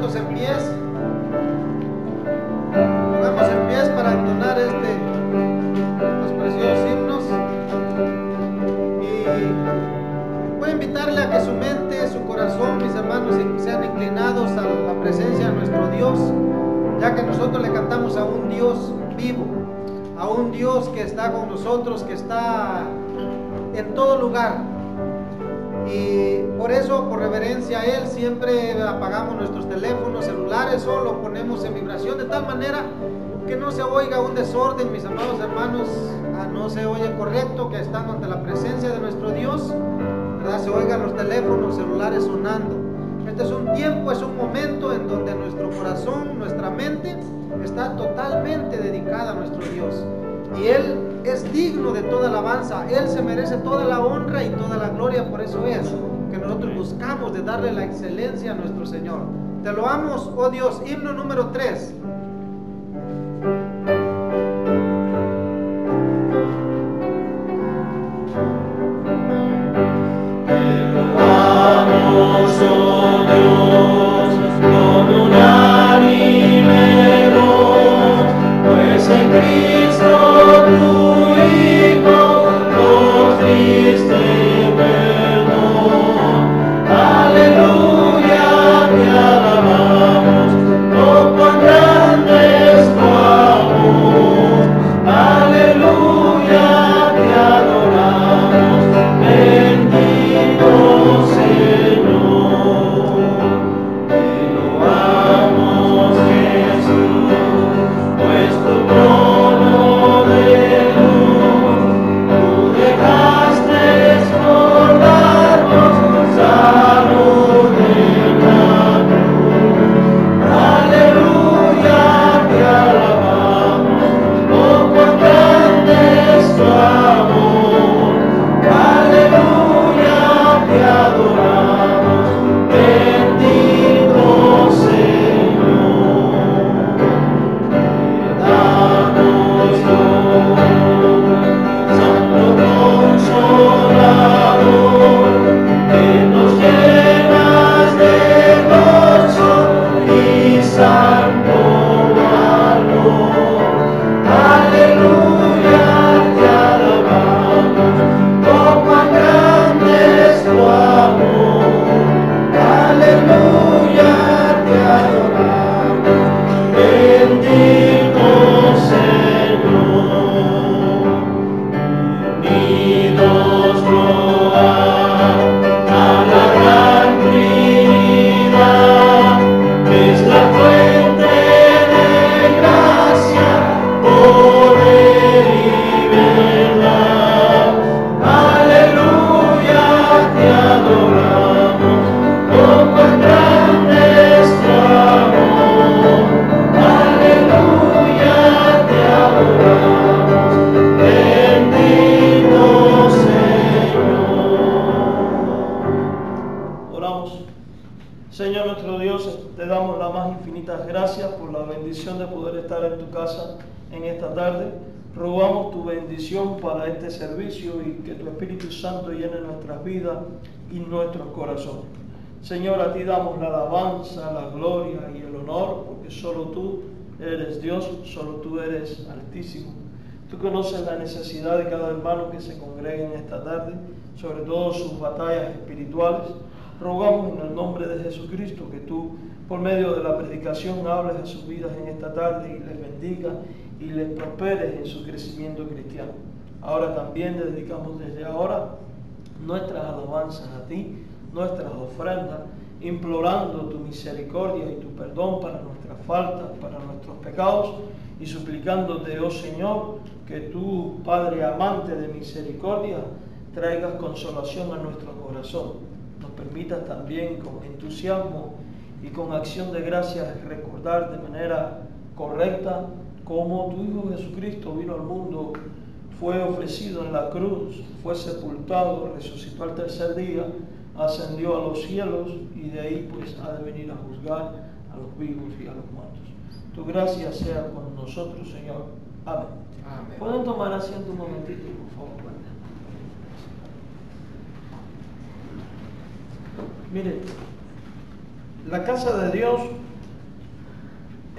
pongamos en pies. Pongamos en pies para entonar los preciosos himnos. Y voy a invitarle a que su mente, su corazón, mis hermanos, sean inclinados a la presencia de nuestro Dios, ya que nosotros le cantamos a un Dios vivo, a un Dios que está con nosotros, que está en todo lugar. Y por eso, por reverencia a Él, siempre apagamos nuestros teléfonos celulares o lo ponemos en vibración, de tal manera que no se oiga un desorden, mis amados hermanos, no se oye correcto que estando ante la presencia de nuestro Dios, ¿verdad?, se oigan los teléfonos celulares sonando. Este es un tiempo, es un momento en donde nuestro corazón, nuestra mente está totalmente dedicada a nuestro Dios. Y Él es digno de toda alabanza, Él se merece toda la honra y toda la gloria. Por eso es que nosotros buscamos de darle la excelencia a nuestro Señor. Te loamos, oh Dios. Himno número 3. Te loamos, oh Dios, con unánime voz, pues en Cristo tu Hijo nos diste perdón. Aleluya, te alabamos, oh cuán grande es tu amor. Aleluya, te adoramos, bendito Señor. Te loamos, Jesús, pues tu trono de luz tú dejaste por darnos salud en la cruz. Aleluya, te alabamos, oh cuán grande es tu amor. Aleluya, te adoramos, bendito Señor. Danos Santo Consolador, que nos llenas de gozo y santo valor. Aleluya, te alabamos, oh cuán grande es tu amor. Aleluya, te adoramos, bendito Señor. Unidos a la gran Trinidad, que es la fuente de gracia, poder y verdad. Aleluya, te adoramos, oh cuán grande es tu amor. Aleluya, te adoramos, bendito Señor. Oramos. Señor nuestro Dios, te damos las más infinitas gracias por la bendición de poder estar en tu casa en esta tarde. Rogamos tu bendición para este servicio y que tu Espíritu Santo llene nuestras vidas y nuestros corazones. Señor, a ti damos la alabanza, la gloria y el honor, porque solo tú eres Dios, solo tú eres Altísimo. Tú conoces la necesidad de cada hermano que se congregue en esta tarde, sobre todo sus batallas espirituales. Rogamos en el nombre de Jesucristo que tú, por medio de la predicación, hables a sus vidas en esta tarde y les bendiga y les prosperes en su crecimiento cristiano. Ahora también le dedicamos desde ahora nuestras alabanzas a ti, nuestras ofrendas, implorando tu misericordia y tu perdón para nuestras faltas, para nuestros pecados, y suplicándote, oh Señor, que tú, Padre amante de misericordia, traigas consolación a nuestro corazón. Nos permitas también con entusiasmo y con acción de gracias recordar de manera correcta cómo tu Hijo Jesucristo vino al mundo, fue ofrecido en la cruz, fue sepultado, resucitó al tercer día, ascendió a los cielos y de ahí pues ha de venir a juzgar a los vivos y a los muertos. Tu gracia sea con nosotros, Señor. Amén. Amén. ¿Pueden tomar asiento un momentito, por favor? Mire, la casa de Dios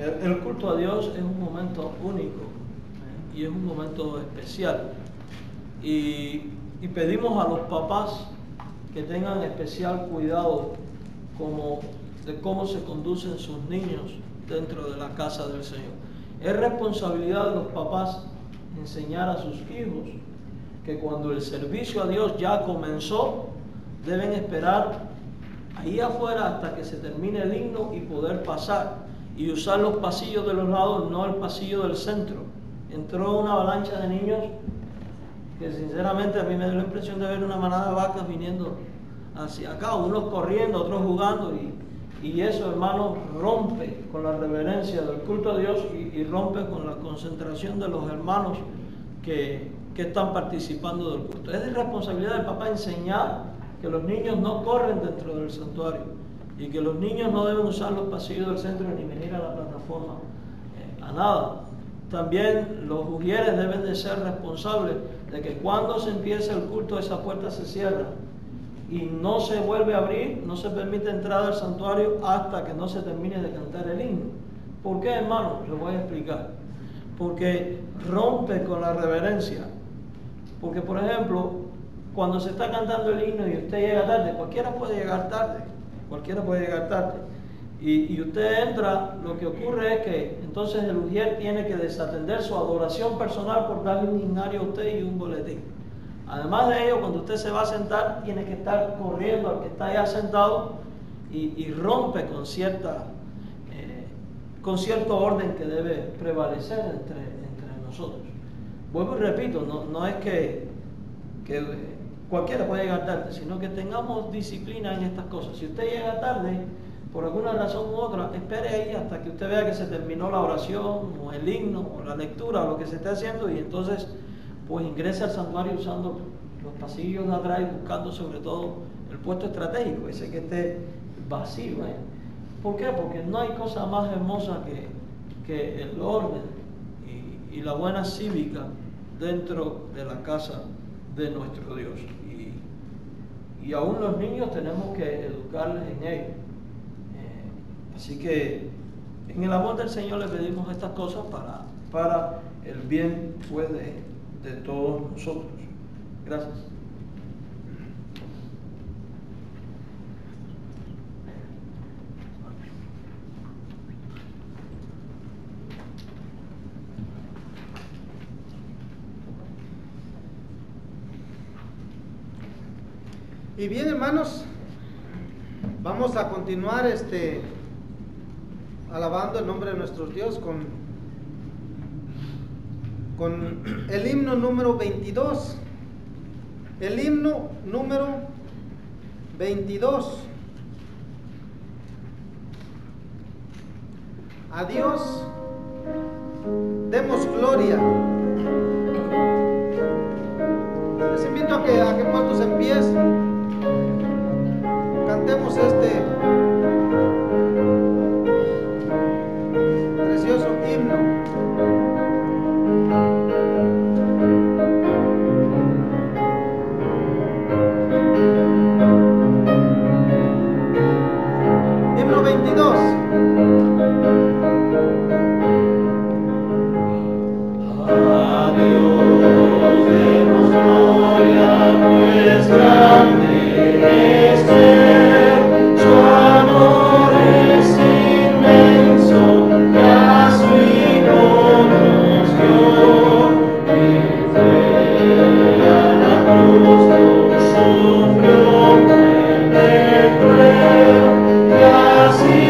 El culto a Dios es un momento único y es un momento especial. Y pedimos a los papás que tengan especial cuidado de cómo se conducen sus niños dentro de la casa del Señor. Es responsabilidad de los papás enseñar a sus hijos que cuando el servicio a Dios ya comenzó, deben esperar ahí afuera hasta que se termine el himno y poder pasar y usar los pasillos de los lados, no el pasillo del centro. Entró una avalancha de niños que sinceramente a mí me dio la impresión de ver una manada de vacas viniendo hacia acá, unos corriendo, otros jugando, y eso, hermano, rompe con la reverencia del culto a Dios y rompe con la concentración de los hermanos que están participando del culto. Es de responsabilidad del papá enseñar que los niños no corren dentro del santuario y que los niños no deben usar los pasillos del centro ni venir a la plataforma a nada. También los ujieres deben de ser responsables de que cuando se empiece el culto esa puerta se cierra y no se vuelve a abrir, no se permite entrar al santuario hasta que no se termine de cantar el himno. ¿Por qué, hermano? Les voy a explicar. Porque rompe con la reverencia. Porque, por ejemplo, cuando se está cantando el himno y usted llega tarde, cualquiera puede llegar tarde, y usted entra, lo que ocurre es que entonces el ujier tiene que desatender su adoración personal por darle un himnario a usted y un boletín. Además de ello, cuando usted se va a sentar, tiene que estar corriendo al que está allá sentado y rompe con cierto orden que debe prevalecer entre nosotros. Vuelvo y repito, no es que cualquiera puede llegar tarde, sino que tengamos disciplina en estas cosas. Si usted llega tarde, por alguna razón u otra, espere ahí hasta que usted vea que se terminó la oración, o el himno, o la lectura, o lo que se esté haciendo, y entonces pues ingrese al santuario usando los pasillos de atrás y buscando sobre todo el puesto estratégico, ese que esté vacío. ¿Por qué? Porque no hay cosa más hermosa que el orden y la buena cívica dentro de la casa de nuestro Dios. Y aún los niños tenemos que educarles en ello. Así que en el amor del Señor le pedimos estas cosas para el bien pues, de todos nosotros. Gracias. Y bien, hermanos, vamos a continuar alabando el nombre de nuestro Dios con el himno número 22. El himno número 22. A Dios demos gloria. Les invito a que puestos en pies cantemos este precioso himno. Himno 22. A Dios demos gloria, pues grande es Él, su amor es inmenso, a su Hijo nos dio, y fue a la cruz nos sufrió, muerte cruel, y así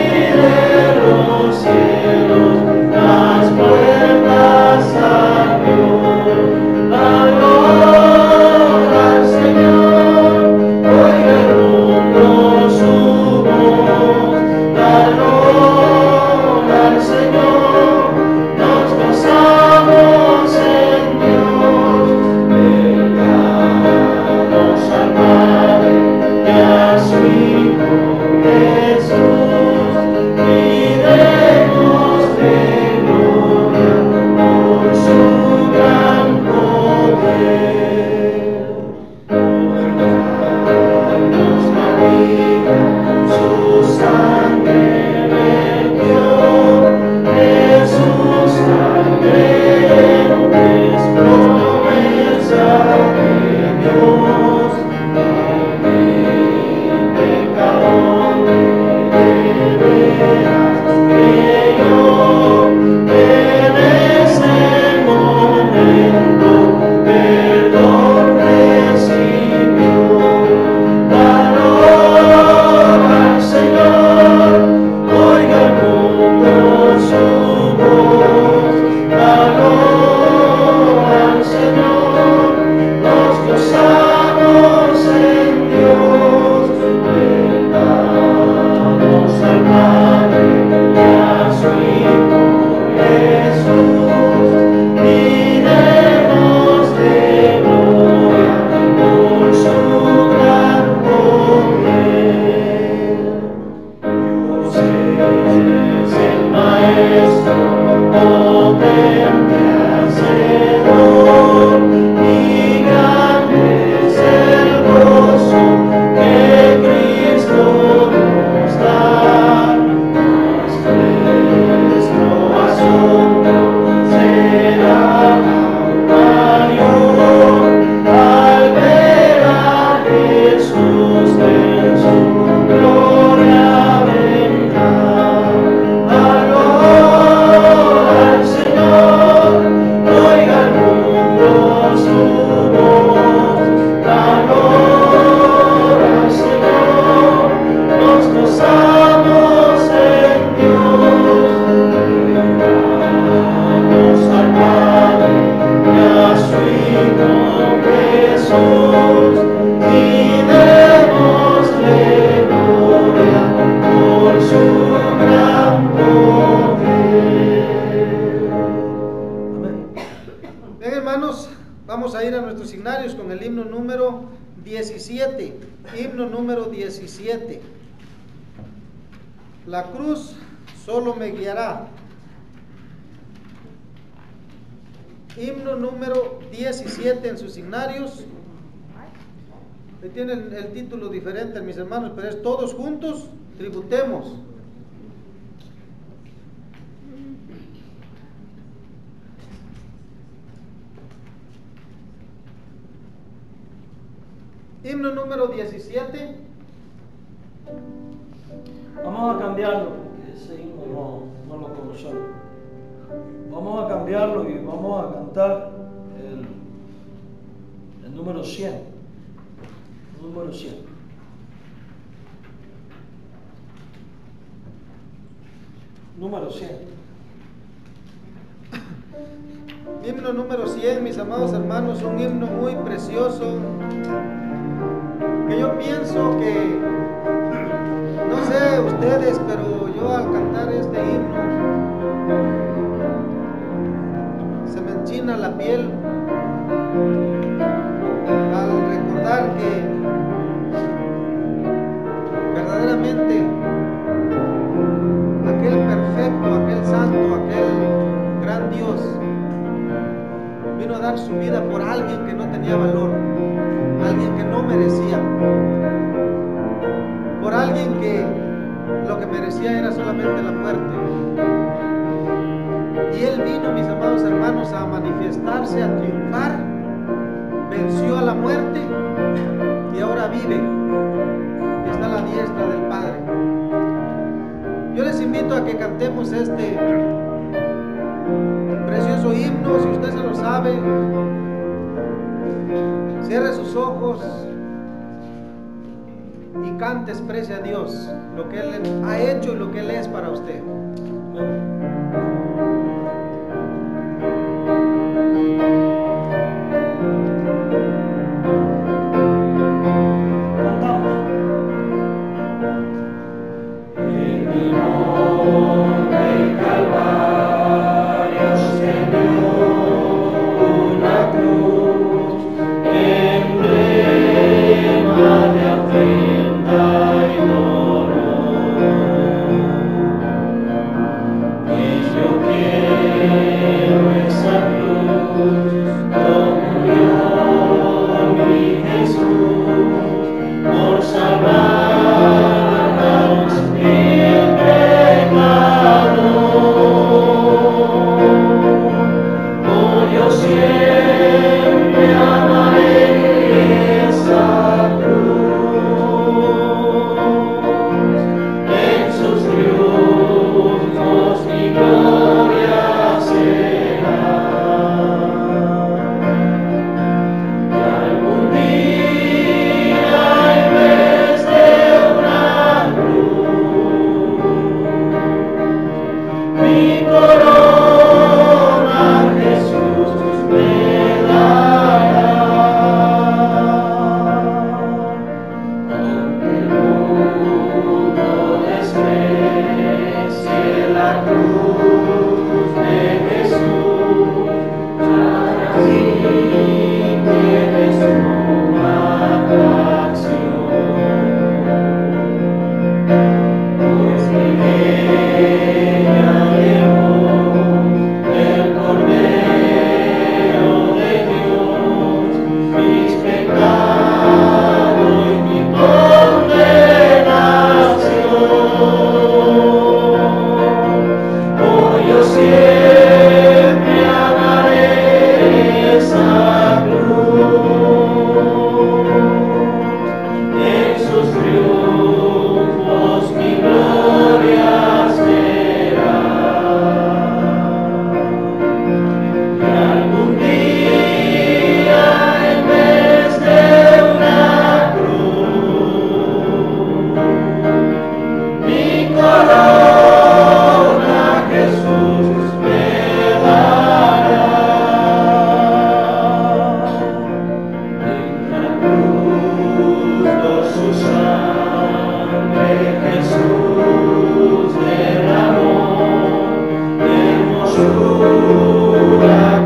nuestros signarios con el himno número 17. Himno número 17. La cruz solo me guiará. Himno número 17 en sus signarios. Tienen el título diferente, mis hermanos, pero es todos juntos, tributemos. Himno número 17. Vamos a cambiarlo, porque ese himno no lo conocemos. Vamos a cambiarlo y vamos a cantar el número 100. Número 100. Número 100. Himno número 100, mis amados hermanos, un himno muy precioso, que yo pienso que, no sé ustedes, pero yo al cantar este himno, se me enchina la piel al recordar que verdaderamente aquel perfecto, aquel santo, aquel gran Dios vino a dar su vida por alguien que no tenía valor, alguien que no merecía, por alguien que lo que merecía era solamente la muerte. Y Él vino, mis amados hermanos, a manifestarse, a triunfar, venció a la muerte y ahora vive, y está a la diestra del Padre. Yo les invito a que cantemos este precioso himno. Si usted se lo sabe, cierre sus ojos y cante, exprese a Dios lo que Él ha hecho y lo que Él es para usted.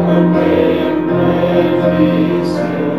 Contempla el vicio.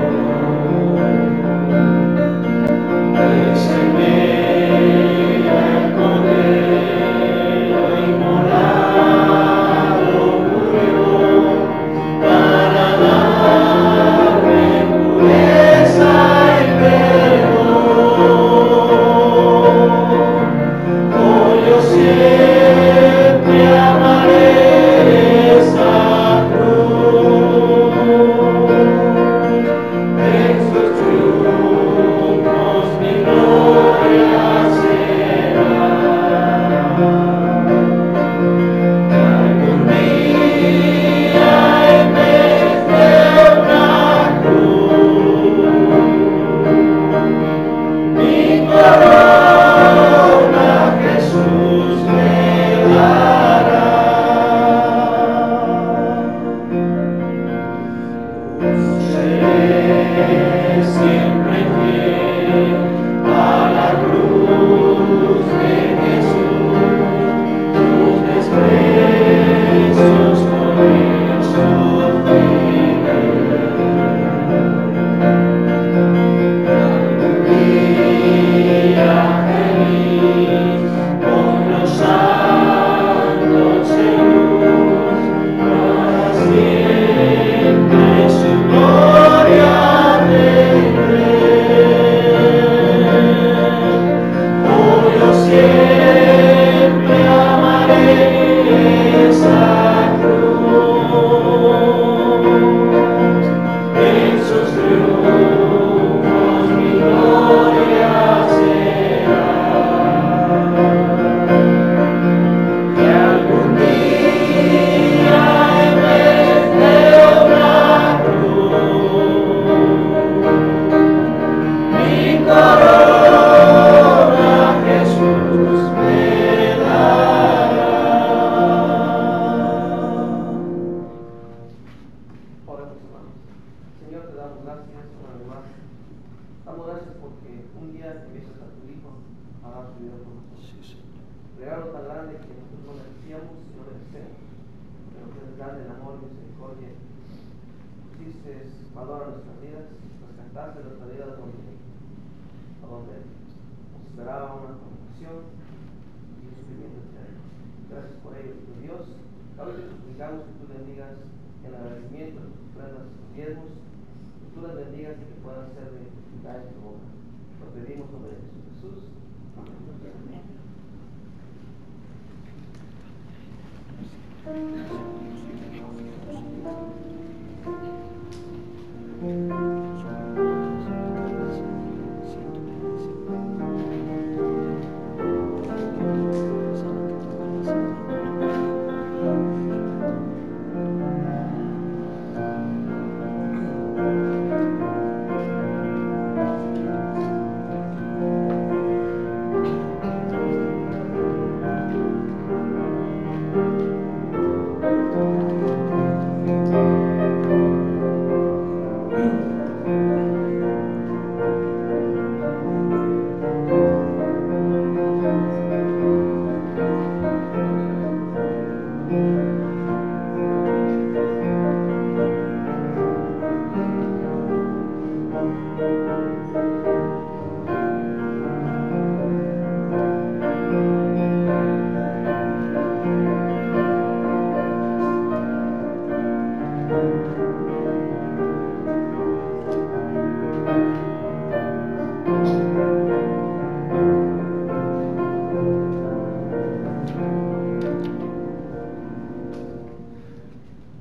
regalo tan grande que nosotros no merecíamos y no merecemos, pero que es grande el amor y misericordia. Pusiste valor a nuestras vidas, rescataste nuestra vida a donde nos esperaba una condenación y un sufrimiento eterno. Gracias por ello, tu Dios. Ahora te suplicamos que tú bendigas el agradecimiento de tus ofrendas, tus diezmos, que tú las bendigas y que puedan ser de utilidad en tu obra. Lo pedimos en nombre de Jesús. Amén.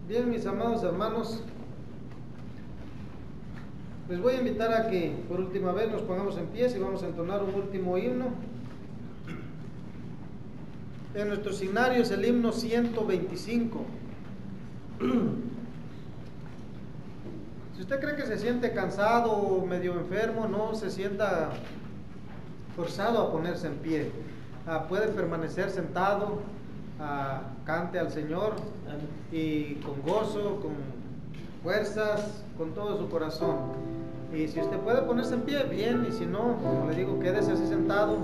Bien, mis amados hermanos, les voy a invitar a que por última vez nos pongamos en pie y vamos a entonar un último himno. En nuestro signario es el himno 125. Si usted cree que se siente cansado o medio enfermo, no se sienta forzado a ponerse en pie. Puede permanecer sentado, cante al Señor y con gozo, con fuerzas, con todo su corazón. Y si usted puede ponerse en pie, bien, y si no, como le digo, quédese así sentado.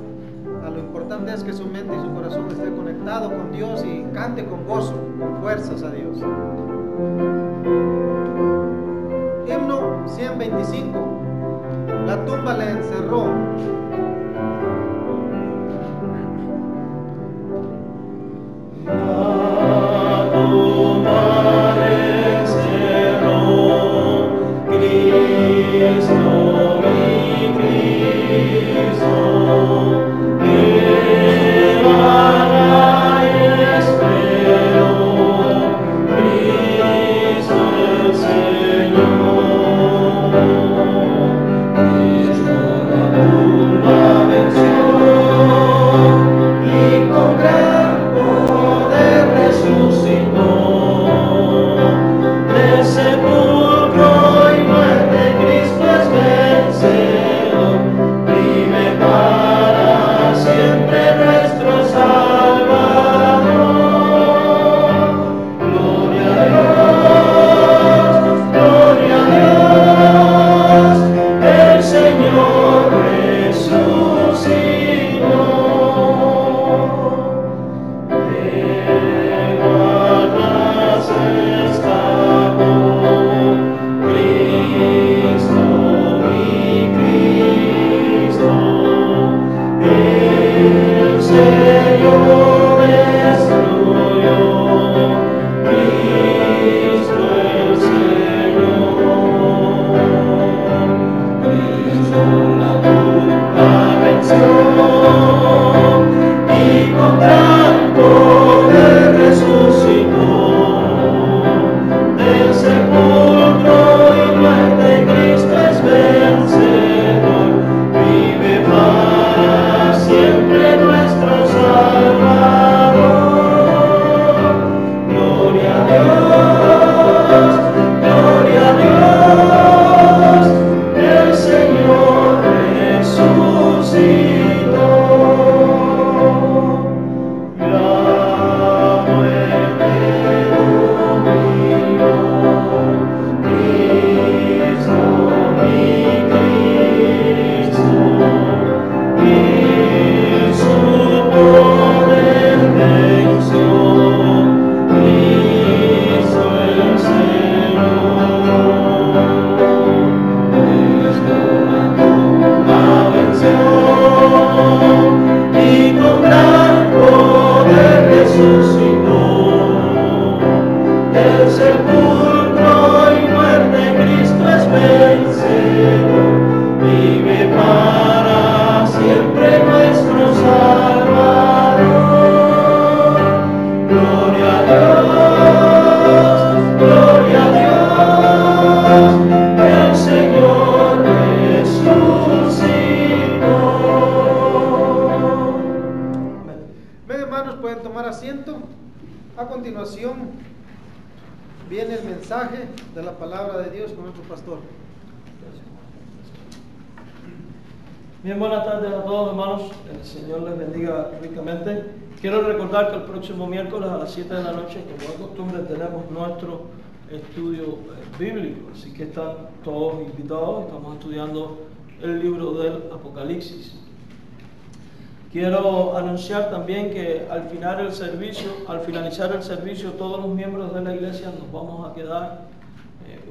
Lo importante es que su mente y su corazón esté conectado con Dios y cante con gozo, con fuerzas a Dios. Himno 125. La tumba le encerró. La tumba le encerró, Cristo, mi Cristo, llevará y espero, Cristo el Señor. Cristo la tumba venció y con gran poder resucitó. Del sepulcro y muerte Cristo es vencedor, vive para siempre nuestro Salvador. Gloria a Dios, el Señor resucitó. De guardas escapó, Cristo, mi Cristo, el Señor destruyó, Cristo el Señor. Cristo la tumba venció y con gran poder resucitó. Del sepulcro y muerte Cristo es vencedor, vive para siempre nuestro Salvador. hermanos, pueden tomar asiento. A continuación viene el mensaje de la palabra de Dios con nuestro pastor. Bien, buenas tardes a todos, hermanos. El Señor les bendiga ricamente. Quiero recordar que el próximo miércoles a las 7 de la noche, como es costumbre, tenemos nuestro estudio bíblico. Así que están todos invitados. Estamos estudiando el libro del Apocalipsis. Quiero anunciar también que al finalizar el servicio, todos los miembros de la iglesia nos vamos a quedar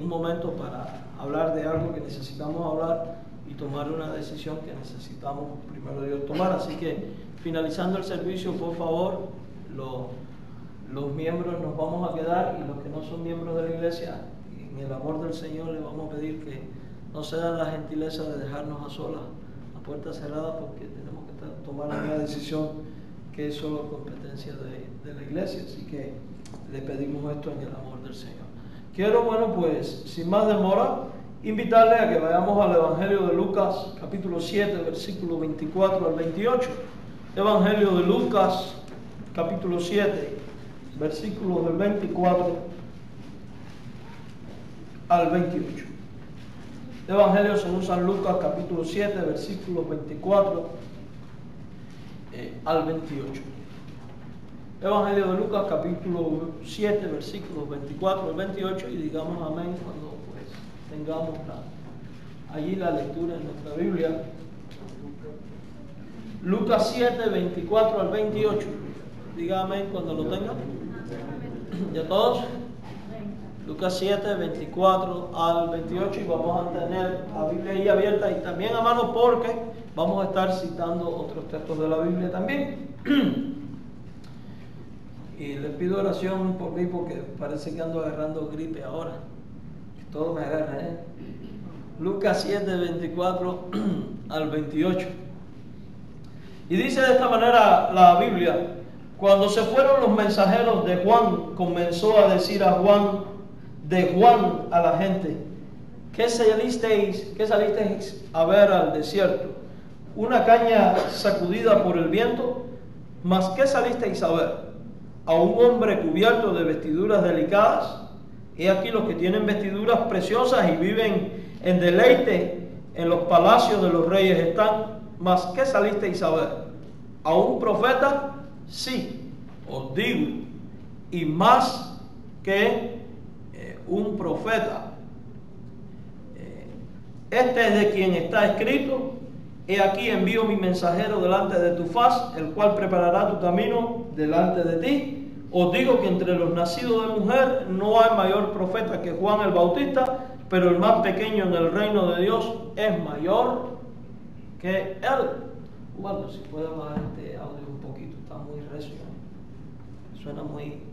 un momento para hablar de algo que necesitamos hablar y tomar una decisión que necesitamos primero Dios tomar. Así que finalizando el servicio, por favor, los miembros nos vamos a quedar, y los que no son miembros de la iglesia, en el amor del Señor, les vamos a pedir que no se den la gentileza de dejarnos a solas, a puerta cerrada, porque tenemos que tomar una decisión que es solo competencia de la iglesia. Así que le pedimos esto en el amor del Señor. Quiero, pues, sin más demora, invitarle a que vayamos al Evangelio de Lucas, capítulo 7, versículo 24 al 28. Evangelio de Lucas, capítulo 7, versículos del 24 al 28. Evangelio según San Lucas, capítulo 7, versículos 24 al 28. Evangelio de Lucas, capítulo 7, versículos 24 al 28, y digamos amén cuando tengamos allí la lectura en nuestra Biblia. Lucas 7, 24 al 28. Diga amén cuando lo tengan. ¿Ya todos? Lucas 7, 24 al 28, y vamos a tener la Biblia ahí abierta y también a mano, porque vamos a estar citando otros textos de la Biblia también. Y les pido oración por mí, porque parece que ando agarrando gripe ahora. Todo me agarra, Lucas 7, 24 al 28. Y dice de esta manera la Biblia: cuando se fueron los mensajeros de Juan, comenzó a decir de Juan a la gente: ¿Qué salisteis a ver al desierto? ¿Una caña sacudida por el viento? ¿Mas qué salisteis a ver? ¿A un hombre cubierto de vestiduras delicadas? He aquí los que tienen vestiduras preciosas y viven en deleite en los palacios de los reyes están. ¿Mas qué salisteis a ver? ¿A un profeta? Sí, os digo, y más que un profeta. Este es de quien está escrito: he aquí envío mi mensajero delante de tu faz, el cual preparará tu camino delante de ti. Os digo que entre los nacidos de mujer no hay mayor profeta que Juan el Bautista, pero el más pequeño en el reino de Dios es mayor que él. Bueno, si puede bajar este audio un poquito, está muy recio, suena muy...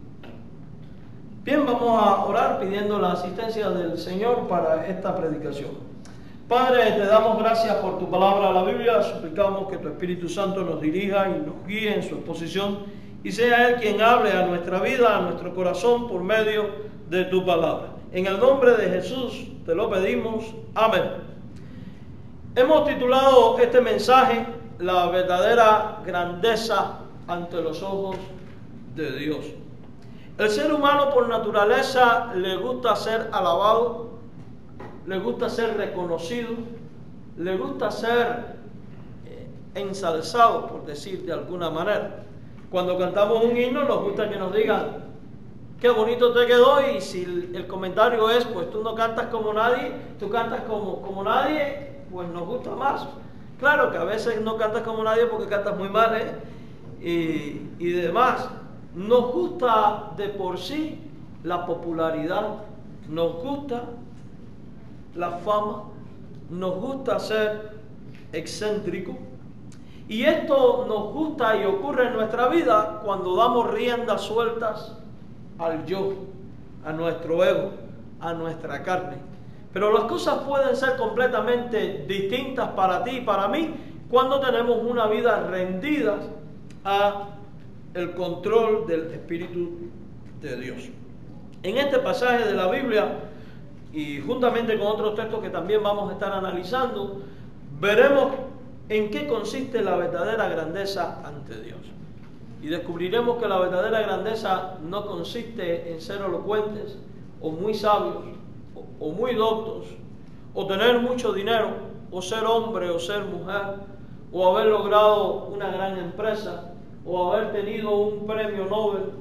Bien, vamos a orar pidiendo la asistencia del Señor para esta predicación. Padre, te damos gracias por tu palabra, la Biblia. Suplicamos que tu Espíritu Santo nos dirija y nos guíe en su exposición, y sea Él quien hable a nuestra vida, a nuestro corazón, por medio de tu palabra. En el nombre de Jesús te lo pedimos. Amén. Hemos titulado este mensaje: la verdadera grandeza ante los ojos de Dios. El ser humano por naturaleza le gusta ser alabado, le gusta ser reconocido, le gusta ser ensalzado, por decir de alguna manera. Cuando cantamos un himno nos gusta que nos digan: qué bonito te quedó, y si el comentario es: pues tú no cantas como nadie, tú cantas como nadie, pues nos gusta más. Claro que a veces no cantas como nadie porque cantas muy mal, y demás. Nos gusta de por sí la popularidad, nos gusta la fama, nos gusta ser excéntrico. Y esto nos gusta y ocurre en nuestra vida cuando damos riendas sueltas al yo, a nuestro ego, a nuestra carne. Pero las cosas pueden ser completamente distintas para ti y para mí cuando tenemos una vida rendida a el control del Espíritu de Dios. En este pasaje de la Biblia, y juntamente con otros textos que también vamos a estar analizando, veremos en qué consiste la verdadera grandeza ante Dios. Y descubriremos que la verdadera grandeza no consiste en ser elocuentes o muy sabios o muy doctos o tener mucho dinero o ser hombre o ser mujer o haber logrado una gran empresa o haber tenido un premio Nobel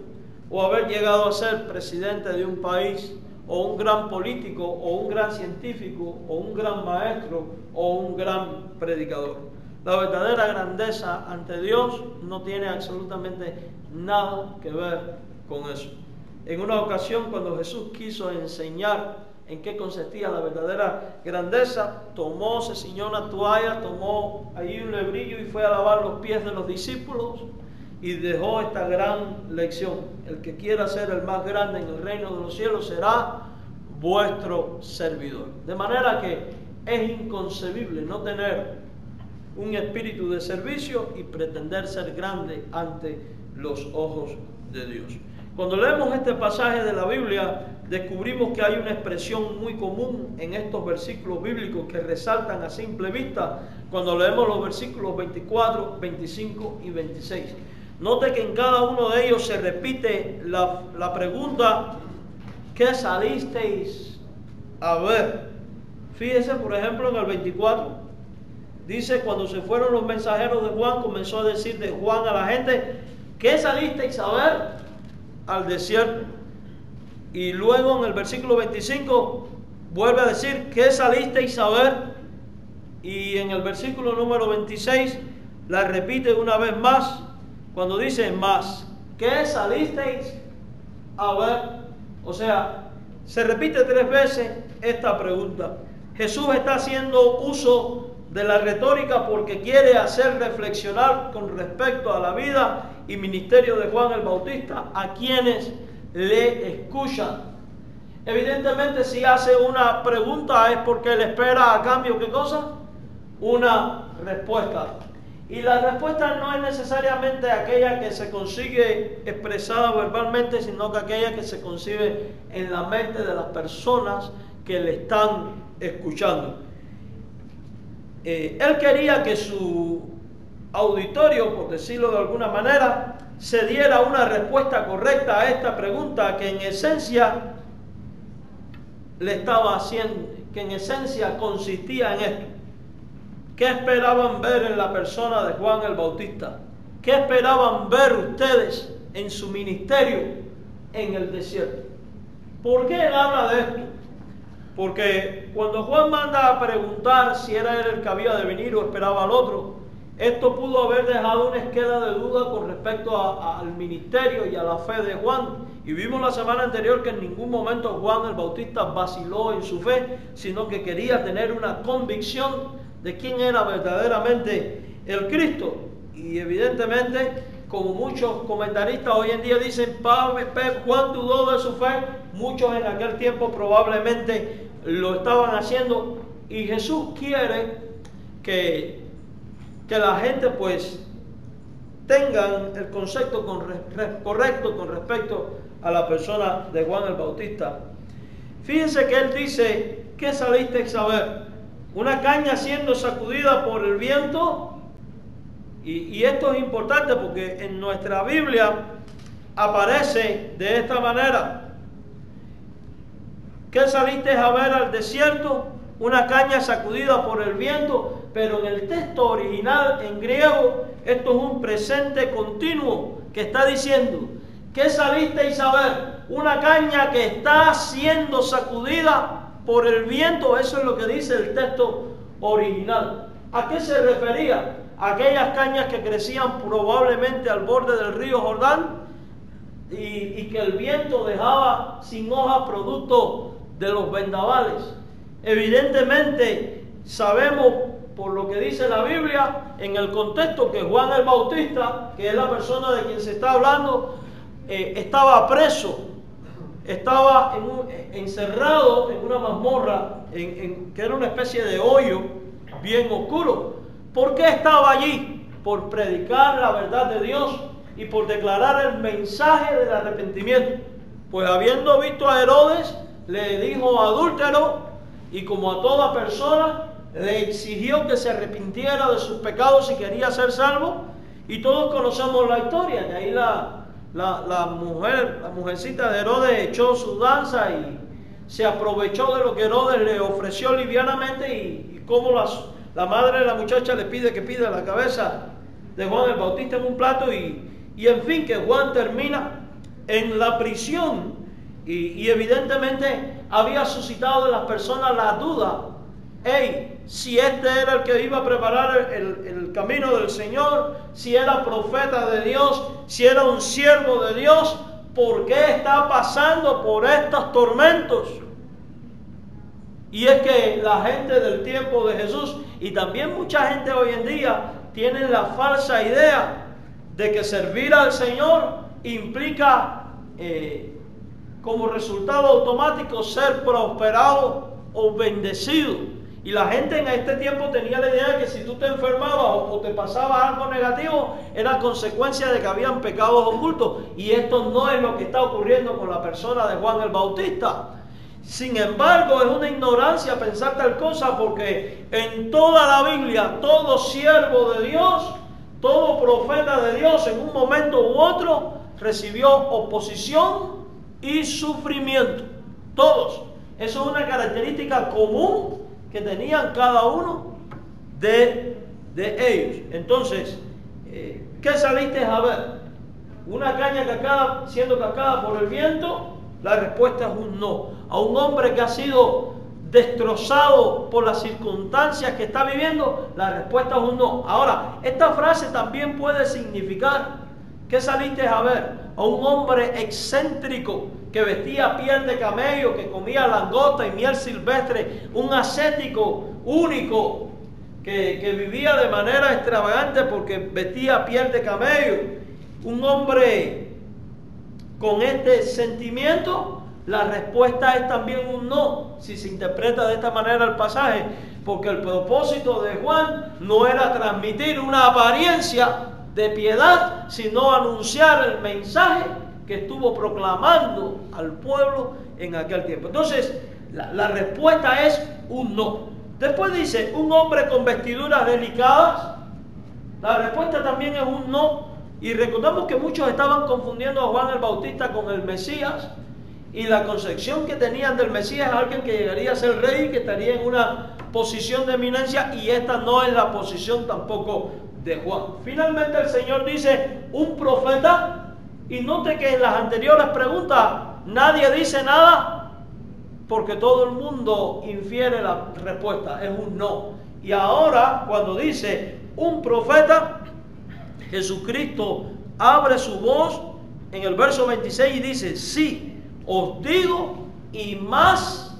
o haber llegado a ser presidente de un país o un gran político o un gran científico o un gran maestro o un gran predicador. La verdadera grandeza ante Dios no tiene absolutamente nada que ver con eso. En una ocasión, cuando Jesús quiso enseñar en qué consistía la verdadera grandeza, se ciñó una toalla, tomó ahí un lebrillo y fue a lavar los pies de los discípulos y dejó esta gran lección: el que quiera ser el más grande en el reino de los cielos será vuestro servidor. De manera que es inconcebible no tener un espíritu de servicio y pretender ser grande ante los ojos de Dios. Cuando leemos este pasaje de la Biblia, descubrimos que hay una expresión muy común en estos versículos bíblicos que resaltan a simple vista cuando leemos los versículos 24, 25 y 26. Note que en cada uno de ellos se repite la pregunta: ¿qué salisteis a ver? Fíjese, por ejemplo, en el 24. Dice: cuando se fueron los mensajeros de Juan, comenzó a decir de Juan a la gente: ¿qué salisteis a ver al desierto? Y luego en el versículo 25 vuelve a decir: ¿qué salisteis a ver? Y en el versículo número 26 la repite una vez más cuando dice: más, ¿qué salisteis a ver? O sea, se repite 3 veces esta pregunta. Jesús está haciendo uso de la retórica porque quiere hacer reflexionar con respecto a la vida y ministerio de Juan el Bautista a quienes le escuchan. Evidentemente, si hace una pregunta es porque él espera a cambio, ¿qué cosa? Una respuesta. Y la respuesta no es necesariamente aquella que se consigue expresada verbalmente, sino que aquella que se concibe en la mente de las personas que le están escuchando. Él quería que su auditorio, por decirlo de alguna manera, se diera una respuesta correcta a esta pregunta que en esencia le estaba haciendo, que en esencia consistía en esto: ¿qué esperaban ver en la persona de Juan el Bautista? ¿Qué esperaban ver ustedes en su ministerio en el desierto? ¿Por qué él habla de esto? Porque cuando Juan manda a preguntar si era él el que había de venir o esperaba al otro, esto pudo haber dejado una esquela de duda con respecto al ministerio y a la fe de Juan. Y vimos la semana anterior que en ningún momento Juan el Bautista vaciló en su fe, sino que quería tener una convicción de quién era verdaderamente el Cristo. Y evidentemente, como muchos comentaristas hoy en día dicen, Juan dudó de su fe, muchos en aquel tiempo probablemente lo estaban haciendo, y Jesús quiere que la gente pues tengan el concepto correcto con respecto a la persona de Juan el Bautista. Fíjense que él dice: ¿qué salisteis a ver? Una caña siendo sacudida por el viento. Y esto es importante porque en nuestra Biblia aparece de esta manera: ¿qué salisteis a ver al desierto? Una caña sacudida por el viento. Pero en el texto original en griego esto es un presente continuo que está diciendo: ¿qué salisteis a ver? Una caña que está siendo sacudida por el viento. Eso es lo que dice el texto original. ¿A qué se refería? Aquellas cañas que crecían probablemente al borde del río Jordán y que el viento dejaba sin hoja producto de los vendavales. Evidentemente sabemos, por lo que dice la Biblia, en el contexto, que Juan el Bautista, que es la persona de quien se está hablando, estaba preso, estaba encerrado en una mazmorra, que era una especie de hoyo bien oscuro. ¿Por qué estaba allí? Por predicar la verdad de Dios y por declarar el mensaje del arrepentimiento. Pues habiendo visto a Herodes, le dijo adúltero, y como a toda persona, le exigió que se arrepintiera de sus pecados si quería ser salvo. Y todos conocemos la historia, de ahí la mujercita de Herodes echó su danza y se aprovechó de lo que Herodes le ofreció livianamente y como la madre de la muchacha le pide que pida la cabeza de Juan el Bautista en un plato y en fin, que Juan termina en la prisión y evidentemente había suscitado de las personas la duda, si este era el que iba a preparar el camino del Señor, si era profeta de Dios, si era un siervo de Dios, ¿por qué está pasando por estos tormentos? Y es que la gente del tiempo de Jesús y también mucha gente hoy en día tienen la falsa idea de que servir al Señor implica como resultado automático ser prosperado o bendecido. Y la gente en este tiempo tenía la idea de que si tú te enfermabas o te pasaba algo negativo, era consecuencia de que habían pecados ocultos. Y esto no es lo que está ocurriendo con la persona de Juan el Bautista. Sin embargo, es una ignorancia pensar tal cosa, porque en toda la Biblia, todo siervo de Dios, todo profeta de Dios, en un momento u otro, recibió oposición y sufrimiento. Todos. Eso es una característica común que tenían cada uno de ellos. Entonces, ¿qué saliste a ver? ¿Una caña siendo cascada por el viento? La respuesta es un no. A un hombre que ha sido destrozado por las circunstancias que está viviendo, la respuesta es un no. Ahora, esta frase también puede significar, ¿qué saliste a ver? A un hombre excéntrico que vestía piel de camello, que comía langosta y miel silvestre, un ascético único que vivía de manera extravagante porque vestía piel de camello. Un hombre con este sentimiento, la respuesta es también un no, si se interpreta de esta manera el pasaje, porque el propósito de Juan no era transmitir una apariencia de piedad, sino anunciar el mensaje que estuvo proclamando al pueblo en aquel tiempo. Entonces, la respuesta es un no. Después dice, un hombre con vestiduras delicadas, la respuesta también es un no. Y recordamos que muchos estaban confundiendo a Juan el Bautista con el Mesías, y la concepción que tenían del Mesías es alguien que llegaría a ser rey, que estaría en una posición de eminencia, y esta no es la posición tampoco de Juan. Finalmente el Señor dice, un profeta. Y note que en las anteriores preguntas nadie dice nada, porque todo el mundo infiere la respuesta, es un no. Y ahora cuando dice un profeta, Jesucristo abre su voz en el verso 26 y dice, sí, os digo, y más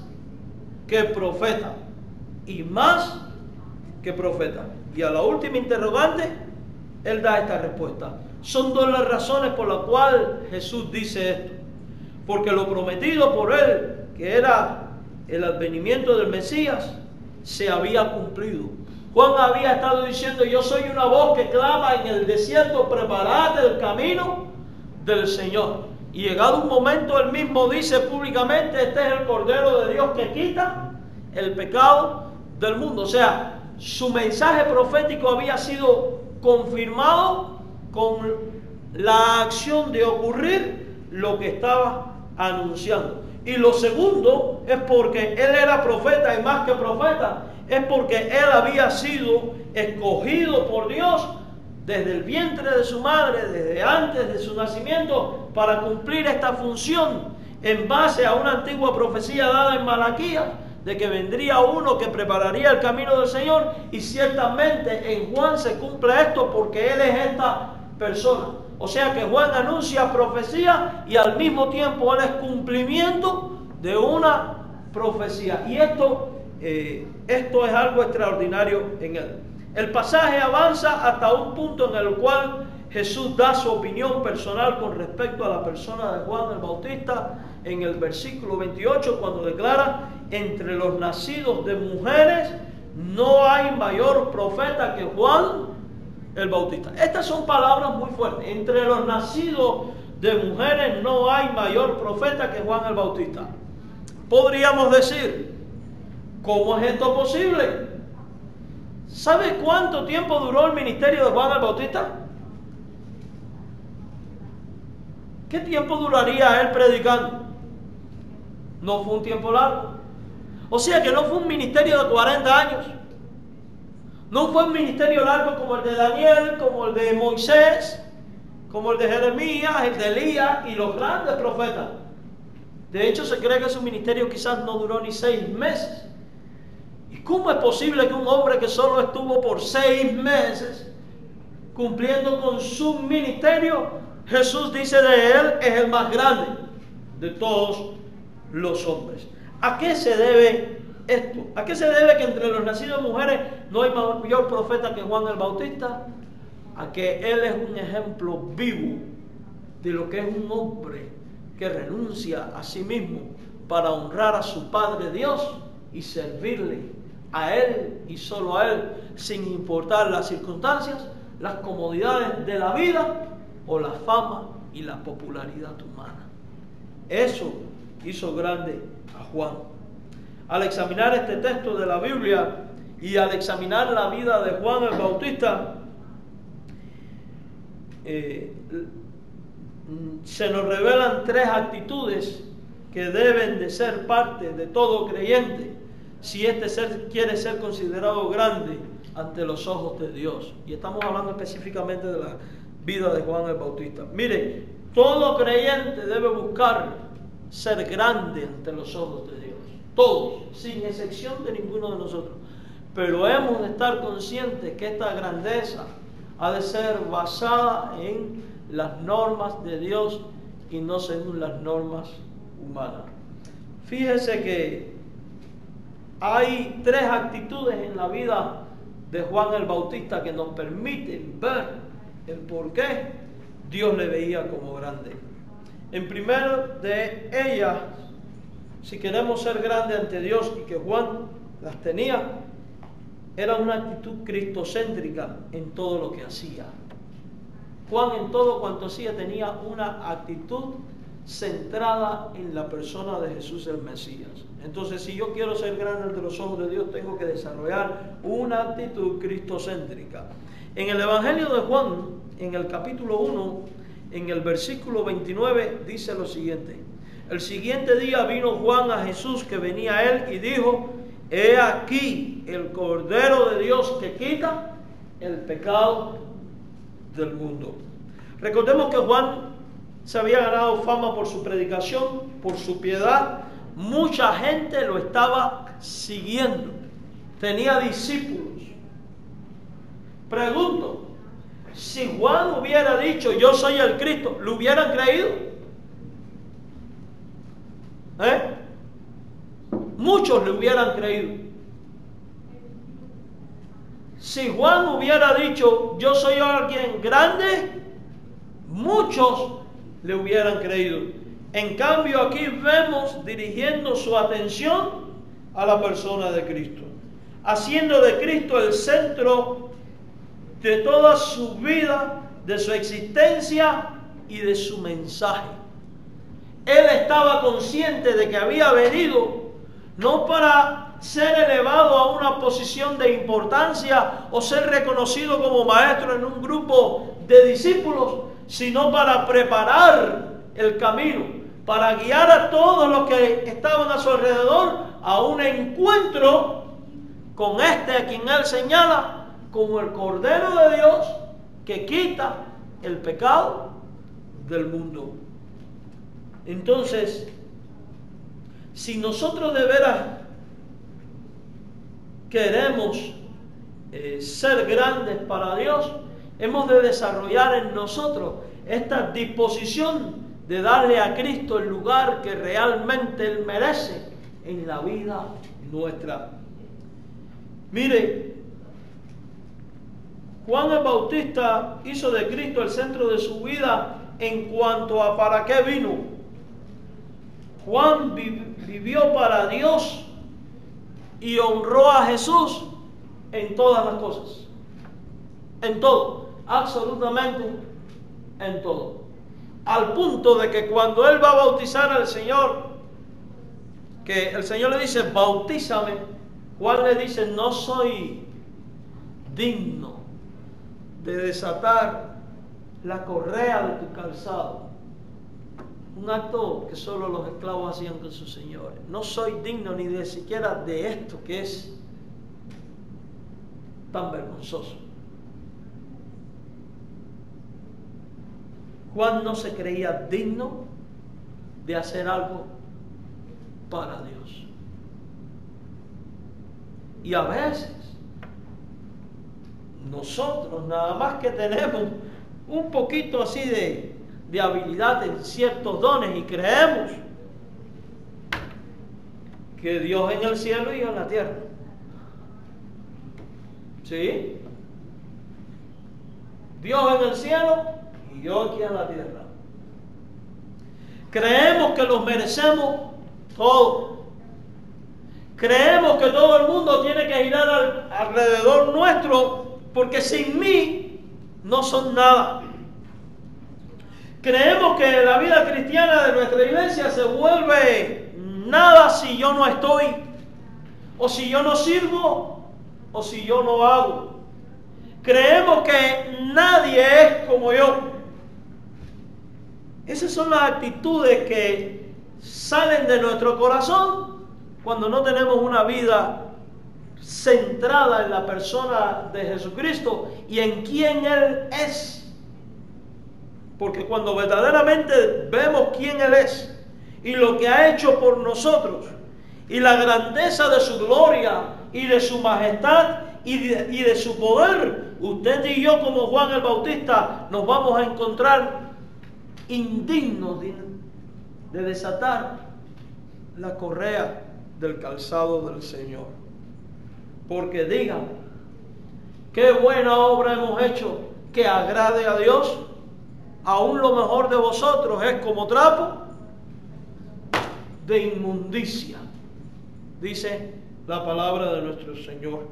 que profeta, y más que profeta. Y a la última interrogante, Él da esta respuesta. Son dos las razones por las cuales Jesús dice esto. Porque lo prometido por Él, que era el advenimiento del Mesías, se había cumplido. Juan había estado diciendo, yo soy una voz que clama en el desierto, preparad el camino del Señor. Y llegado un momento, Él mismo dice públicamente, este es el Cordero de Dios que quita el pecado del mundo. O sea, su mensaje profético había sido confirmado con la acción de ocurrir lo que estaba anunciando. Y lo segundo es porque Él era profeta, y más que profeta, es porque Él había sido escogido por Dios desde el vientre de su madre, desde antes de su nacimiento, para cumplir esta función en base a una antigua profecía dada en Malaquías, de que vendría uno que prepararía el camino del Señor. Y ciertamente en Juan se cumple esto, porque Él es esta persona. O sea que Juan anuncia profecía y al mismo tiempo Él es cumplimiento de una profecía. Y esto es algo extraordinario en Él. El pasaje avanza hasta un punto en el cual Jesús da su opinión personal con respecto a la persona de Juan el Bautista en el versículo 28, cuando declara, entre los nacidos de mujeres no hay mayor profeta que Juan el Bautista. Estas son palabras muy fuertes. Entre los nacidos de mujeres no hay mayor profeta que Juan el Bautista. Podríamos decir, ¿cómo es esto posible? ¿Sabe cuánto tiempo duró el ministerio de Juan el Bautista? ¿Qué tiempo duraría él predicando? No fue un tiempo largo. O sea que no fue un ministerio de 40 años. No fue un ministerio largo como el de Daniel, como el de Moisés, como el de Jeremías, el de Elías y los grandes profetas. De hecho, se cree que su ministerio quizás no duró ni 6 meses. ¿Y cómo es posible que un hombre que solo estuvo por 6 meses cumpliendo con su ministerio, Jesús dice de él, es el más grande de todos los hombres? ¿A qué se debe esto? ¿A qué se debe que entre los nacidos de mujeres no hay mayor profeta que Juan el Bautista? A que él es un ejemplo vivo de lo que es un hombre que renuncia a sí mismo para honrar a su Padre Dios y servirle a Él y solo a Él, sin importar las circunstancias, las comodidades de la vida o la fama y la popularidad humana. Eso hizo grande a Juan. Al examinar este texto de la Biblia y al examinar la vida de Juan el Bautista, se nos revelan 3 actitudes que deben de ser parte de todo creyente si este ser quiere ser considerado grande ante los ojos de Dios. Y estamos hablando específicamente de la vida de Juan el Bautista. Mire, todo creyente debe buscar ser grande ante los ojos de Dios. Todos, sin excepción de ninguno de nosotros. Pero hemos de estar conscientes que esta grandeza ha de ser basada en las normas de Dios y no según las normas humanas. Fíjese que hay 3 actitudes en la vida de Juan el Bautista que nos permiten ver el por qué Dios le veía como grande. En primero de ellas, si queremos ser grandes ante Dios, y que Juan las tenía, era una actitud cristocéntrica en todo lo que hacía. Juan en todo cuanto hacía tenía una actitud centrada en la persona de Jesús el Mesías. Entonces, si yo quiero ser grande ante los ojos de Dios, tengo que desarrollar una actitud cristocéntrica. En el Evangelio de Juan, en el capítulo 1, en el versículo 29, dice lo siguiente: el siguiente día vino Juan a Jesús que venía a él y dijo: he aquí el Cordero de Dios que quita el pecado del mundo. Recordemos que Juan se había ganado fama por su predicación, por su piedad. Mucha gente lo estaba siguiendo. Tenía discípulos. Pregunto, si Juan hubiera dicho yo soy el Cristo, ¿lo hubieran creído? Muchos le hubieran creído. Si Juan hubiera dicho yo soy alguien grande, muchos le hubieran creído. En cambio, aquí vemos dirigiendo su atención a la persona de Cristo, haciendo de Cristo el centro de toda su vida, de su existencia y de su mensaje. Él estaba consciente de que había venido no para ser elevado a una posición de importancia o ser reconocido como maestro en un grupo de discípulos, sino para preparar el camino, para guiar a todos los que estaban a su alrededor a un encuentro con este a quien él señala como el Cordero de Dios que quita el pecado del mundo. Entonces, si nosotros de veras queremos ser grandes para Dios, hemos de desarrollar en nosotros esta disposición de darle a Cristo el lugar que realmente Él merece en la vida nuestra. Mire, Juan el Bautista hizo de Cristo el centro de su vida en cuanto a para qué vino. Juan vivió para Dios y honró a Jesús en todas las cosas. En todo, absolutamente en todo. Al punto de que cuando él va a bautizar al Señor, que el Señor le dice, bautízame, Juan le dice, no soy digno de desatar la correa de tu calzado. Un acto que solo los esclavos hacían con sus señores. No soy digno ni de siquiera de esto que es tan vergonzoso. Juan no se creía digno de hacer algo para Dios. Y a veces nosotros nada más que tenemos un poquito así de habilidad en ciertos dones y creemos que Dios en el cielo y en la tierra. ¿Sí? Dios en el cielo y yo aquí en la tierra. Creemos que los merecemos todo. Creemos que todo el mundo tiene que girar alrededor nuestro, porque sin mí no son nada. Creemos que la vida cristiana de nuestra iglesia se vuelve nada si yo no estoy, o si yo no sirvo, o si yo no hago. Creemos que nadie es como yo. Esas son las actitudes que salen de nuestro corazón cuando no tenemos una vida centrada en la persona de Jesucristo y en quién Él es. Porque cuando verdaderamente vemos quién Él es y lo que ha hecho por nosotros y la grandeza de su gloria y de su majestad y de su poder, usted y yo como Juan el Bautista nos vamos a encontrar indignos de desatar la correa del calzado del Señor. Porque digan, qué buena obra hemos hecho que agrade a Dios. Aún lo mejor de vosotros es como trapo de inmundicia, dice la palabra de nuestro Señor.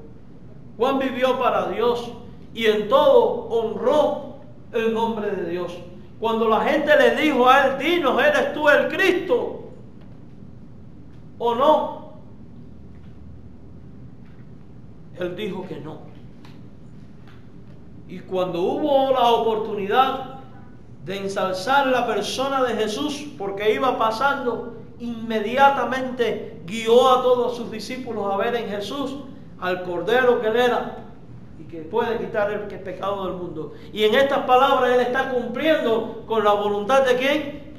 Juan vivió para Dios y en todo honró el nombre de Dios. Cuando la gente le dijo a él, dinos, ¿eres tú el Cristo o no? Él dijo que no. Y cuando hubo la oportunidad de ensalzar la persona de Jesús, porque iba pasando, inmediatamente guió a todos sus discípulos a ver en Jesús al Cordero que Él era y que puede quitar el pecado del mundo. Y en estas palabras Él está cumpliendo con la voluntad ¿de quién?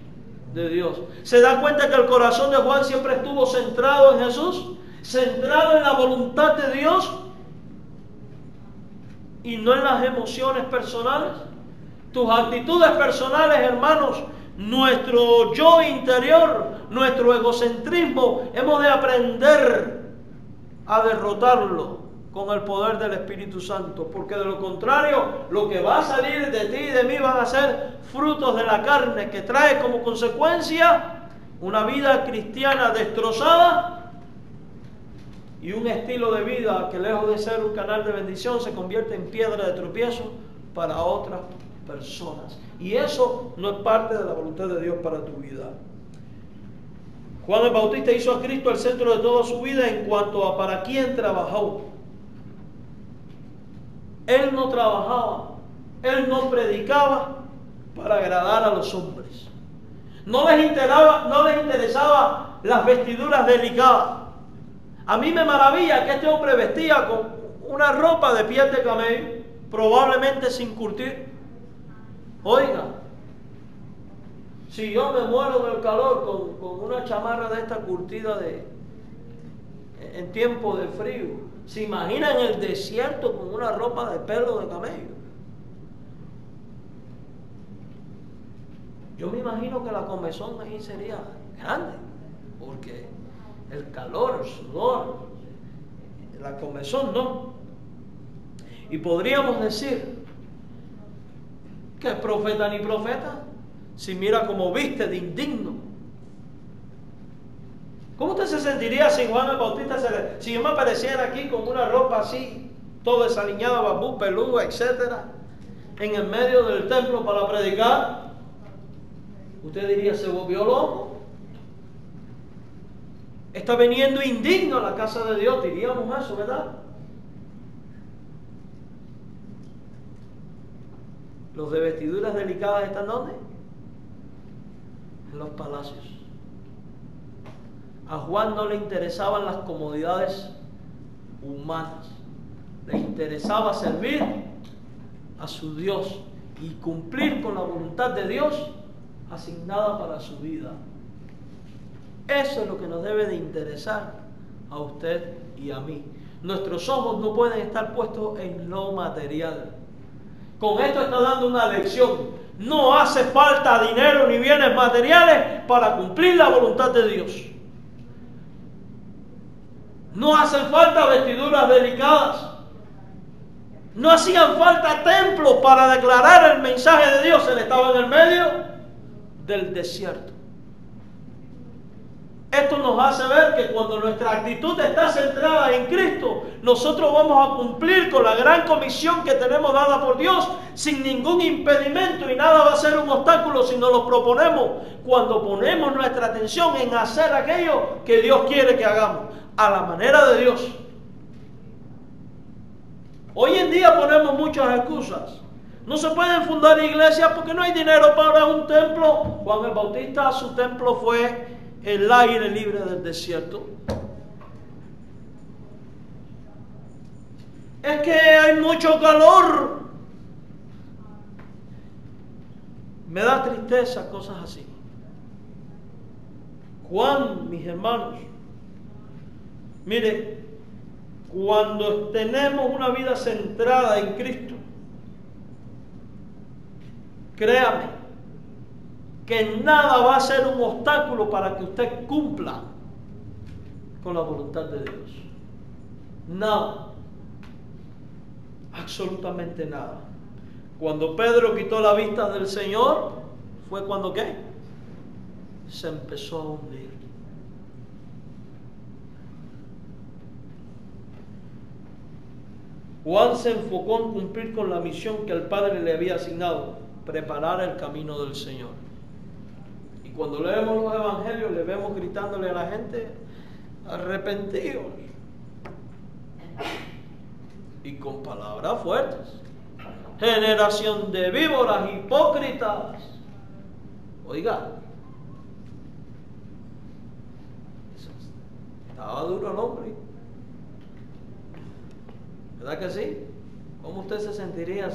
De Dios. ¿Se da cuenta que el corazón de Juan siempre estuvo centrado en Jesús? Centrado en la voluntad de Dios y no en las emociones personales. Tus actitudes personales, hermanos, nuestro yo interior, nuestro egocentrismo, hemos de aprender a derrotarlo con el poder del Espíritu Santo, porque de lo contrario, lo que va a salir de ti y de mí van a ser frutos de la carne, que trae como consecuencia una vida cristiana destrozada y un estilo de vida que, lejos de ser un canal de bendición, se convierte en piedra de tropiezo para otras personas. Y eso no es parte de la voluntad de Dios para tu vida. Juan el Bautista hizo a Cristo el centro de toda su vida en cuanto a para quién trabajó. Él no trabajaba, él no predicaba para agradar a los hombres. No les interesaba las vestiduras delicadas. A mí me maravilla que este hombre vestía con una ropa de piel de camello, probablemente sin curtir. Oiga, si yo me muero del calor con una chamarra de esta curtida en tiempo de frío, ¿se imagina en el desierto con una ropa de pelo de camello? Yo me imagino que la comezón ahí sería grande, porque el calor, el sudor, la comezón no. Y podríamos decir que es profeta ni profeta si mira como viste de indigno. ¿Cómo usted se sentiría si Juan el Bautista si yo me apareciera aquí con una ropa así, todo desaliñado, bambú, peludo, etcétera, en el medio del templo para predicar? Usted diría, se volvió loco. Está viniendo indigno a la casa de Dios, diríamos eso, ¿verdad? Los de vestiduras delicadas están ¿dónde? en los palacios. A Juan no le interesaban las comodidades humanas. Le interesaba servir a su Dios y cumplir con la voluntad de Dios asignada para su vida. Eso es lo que nos debe de interesar a usted y a mí. Nuestros ojos no pueden estar puestos en lo material. Con esto está dando una lección. No hace falta dinero ni bienes materiales para cumplir la voluntad de Dios. No hacen falta vestiduras delicadas. No hacían falta templos para declarar el mensaje de Dios. Él estaba en el medio del desierto. Esto nos hace ver que cuando nuestra actitud está centrada en Cristo, nosotros vamos a cumplir con la gran comisión que tenemos dada por Dios sin ningún impedimento, y nada va a ser un obstáculo si nos lo proponemos cuando ponemos nuestra atención en hacer aquello que Dios quiere que hagamos, a la manera de Dios. Hoy en día ponemos muchas excusas. No se pueden fundar iglesias porque no hay dinero para un templo. Juan el Bautista, su templo fue el aire libre del desierto. Es que hay mucho calor. Me da tristeza cosas así. Juan, mis hermanos, mire, cuando tenemos una vida centrada en Cristo, créame que nada va a ser un obstáculo para que usted cumpla con la voluntad de Dios. Nada. Absolutamente nada. Cuando Pedro quitó la vista del Señor, fue cuando ¿qué? Se empezó a hundir. Juan se enfocó en cumplir con la misión que el Padre le había asignado, preparar el camino del Señor. Y cuando leemos los evangelios, le vemos gritándole a la gente, arrepentidos. Y con palabras fuertes. Generación de víboras, hipócritas. Oiga, estaba duro el hombre. ¿Verdad que sí? ¿Cómo usted se sentiría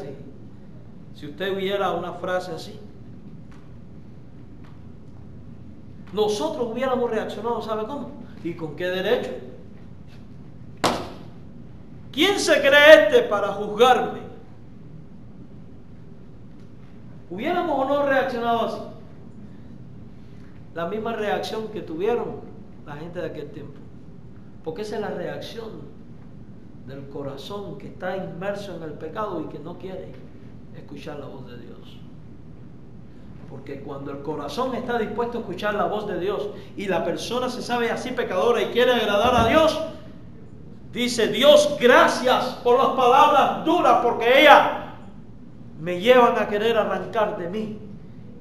si usted oyera una frase así? Nosotros hubiéramos reaccionado, ¿sabe cómo? ¿Y con qué derecho? ¿Quién se cree este para juzgarme? ¿Hubiéramos o no reaccionado así? La misma reacción que tuvieron la gente de aquel tiempo. Porque esa es la reacción del corazón que está inmerso en el pecado y que no quiere escuchar la voz de Dios. Porque cuando el corazón está dispuesto a escuchar la voz de Dios y la persona se sabe así pecadora y quiere agradar a Dios, dice Dios, gracias por las palabras duras, porque ellas me llevan a querer arrancar de mí